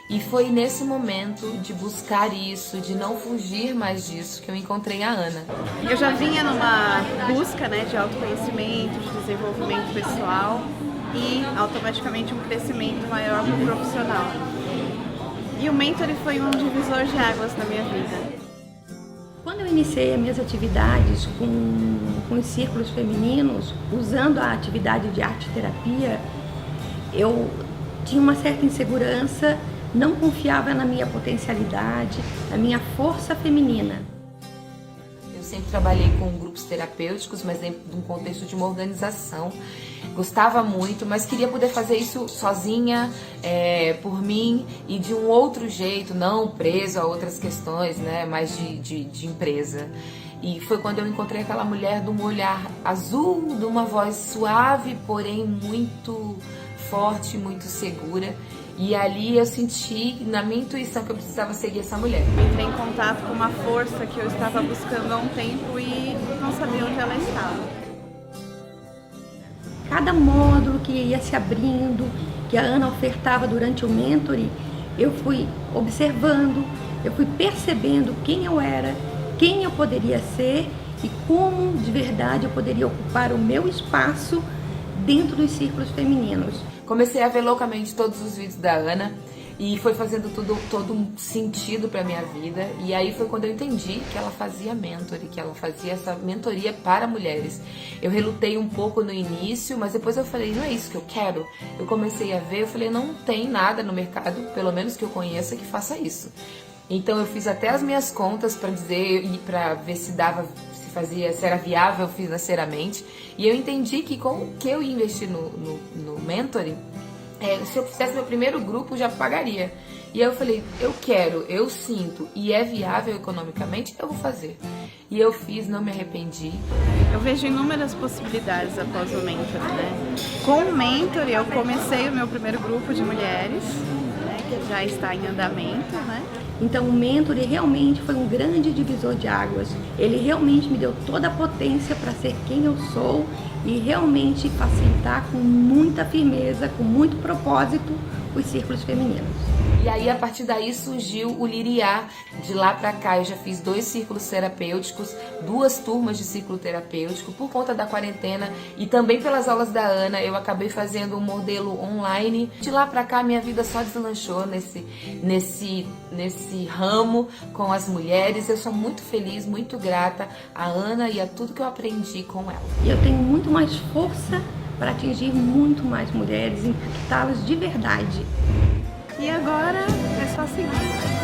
E foi nesse momento de buscar isso, de não fugir mais disso, que eu encontrei a Ana. Eu já vinha numa busca, de autoconhecimento, de desenvolvimento pessoal e automaticamente um crescimento maior como profissional. E o mentor foi um divisor de águas na minha vida. Quando eu iniciei as minhas atividades com os círculos femininos, usando a atividade de arte-terapia, eu tinha uma certa insegurança, não confiava na minha potencialidade, na minha força feminina. Eu sempre trabalhei com grupos terapêuticos, mas dentro de um contexto de uma organização. Gostava muito, mas queria poder fazer isso sozinha, por mim e de um outro jeito, não preso a outras questões, mais de empresa. E foi quando eu encontrei aquela mulher de um olhar azul, de uma voz suave, porém muito forte, muito segura. E ali eu senti na minha intuição que eu precisava seguir essa mulher. Entrei em contato com uma força que eu estava buscando há um tempo e não sabia onde ela estava. Cada módulo que ia se abrindo, que a Ana ofertava durante o mentoring, eu fui observando, eu fui percebendo quem eu era, quem eu poderia ser e como de verdade eu poderia ocupar o meu espaço dentro dos círculos femininos. Comecei a ver loucamente todos os vídeos da Ana e foi fazendo todo um sentido para minha vida. E aí foi quando eu entendi que ela fazia mentoring, que ela fazia essa mentoria para mulheres. Eu relutei um pouco no início, mas depois eu falei, não é isso que eu quero? Eu comecei a ver, eu falei, não tem nada no mercado, pelo menos que eu conheça, que faça isso. Então eu fiz até as minhas contas para dizer e para ver se dava, se era viável financeiramente. E eu entendi que com o que eu ia investir no mentoring, se eu fizesse meu primeiro grupo, já pagaria. E eu falei, eu quero, eu sinto e é viável economicamente, eu vou fazer. E eu fiz, não me arrependi. Eu vejo inúmeras possibilidades após o mentor, né? Com o mentor eu comecei o meu primeiro grupo de mulheres, né, que já está em andamento, né? Então o mentor realmente foi um grande divisor de águas. Ele realmente me deu toda a potência para ser quem eu sou e realmente facilitar com muita firmeza, com muito propósito, os círculos femininos. E aí, a partir daí, surgiu o Liriá. De lá pra cá, eu já fiz 2 círculos terapêuticos, 2 turmas de círculo terapêutico. Por conta da quarentena e também pelas aulas da Ana, eu acabei fazendo um modelo online. De lá pra cá, minha vida só deslanchou nesse ramo com as mulheres. Eu sou muito feliz, muito grata a Ana e a tudo que eu aprendi com ela. E eu tenho muito mais força para atingir muito mais mulheres, impactá-las de verdade. E agora é só seguir.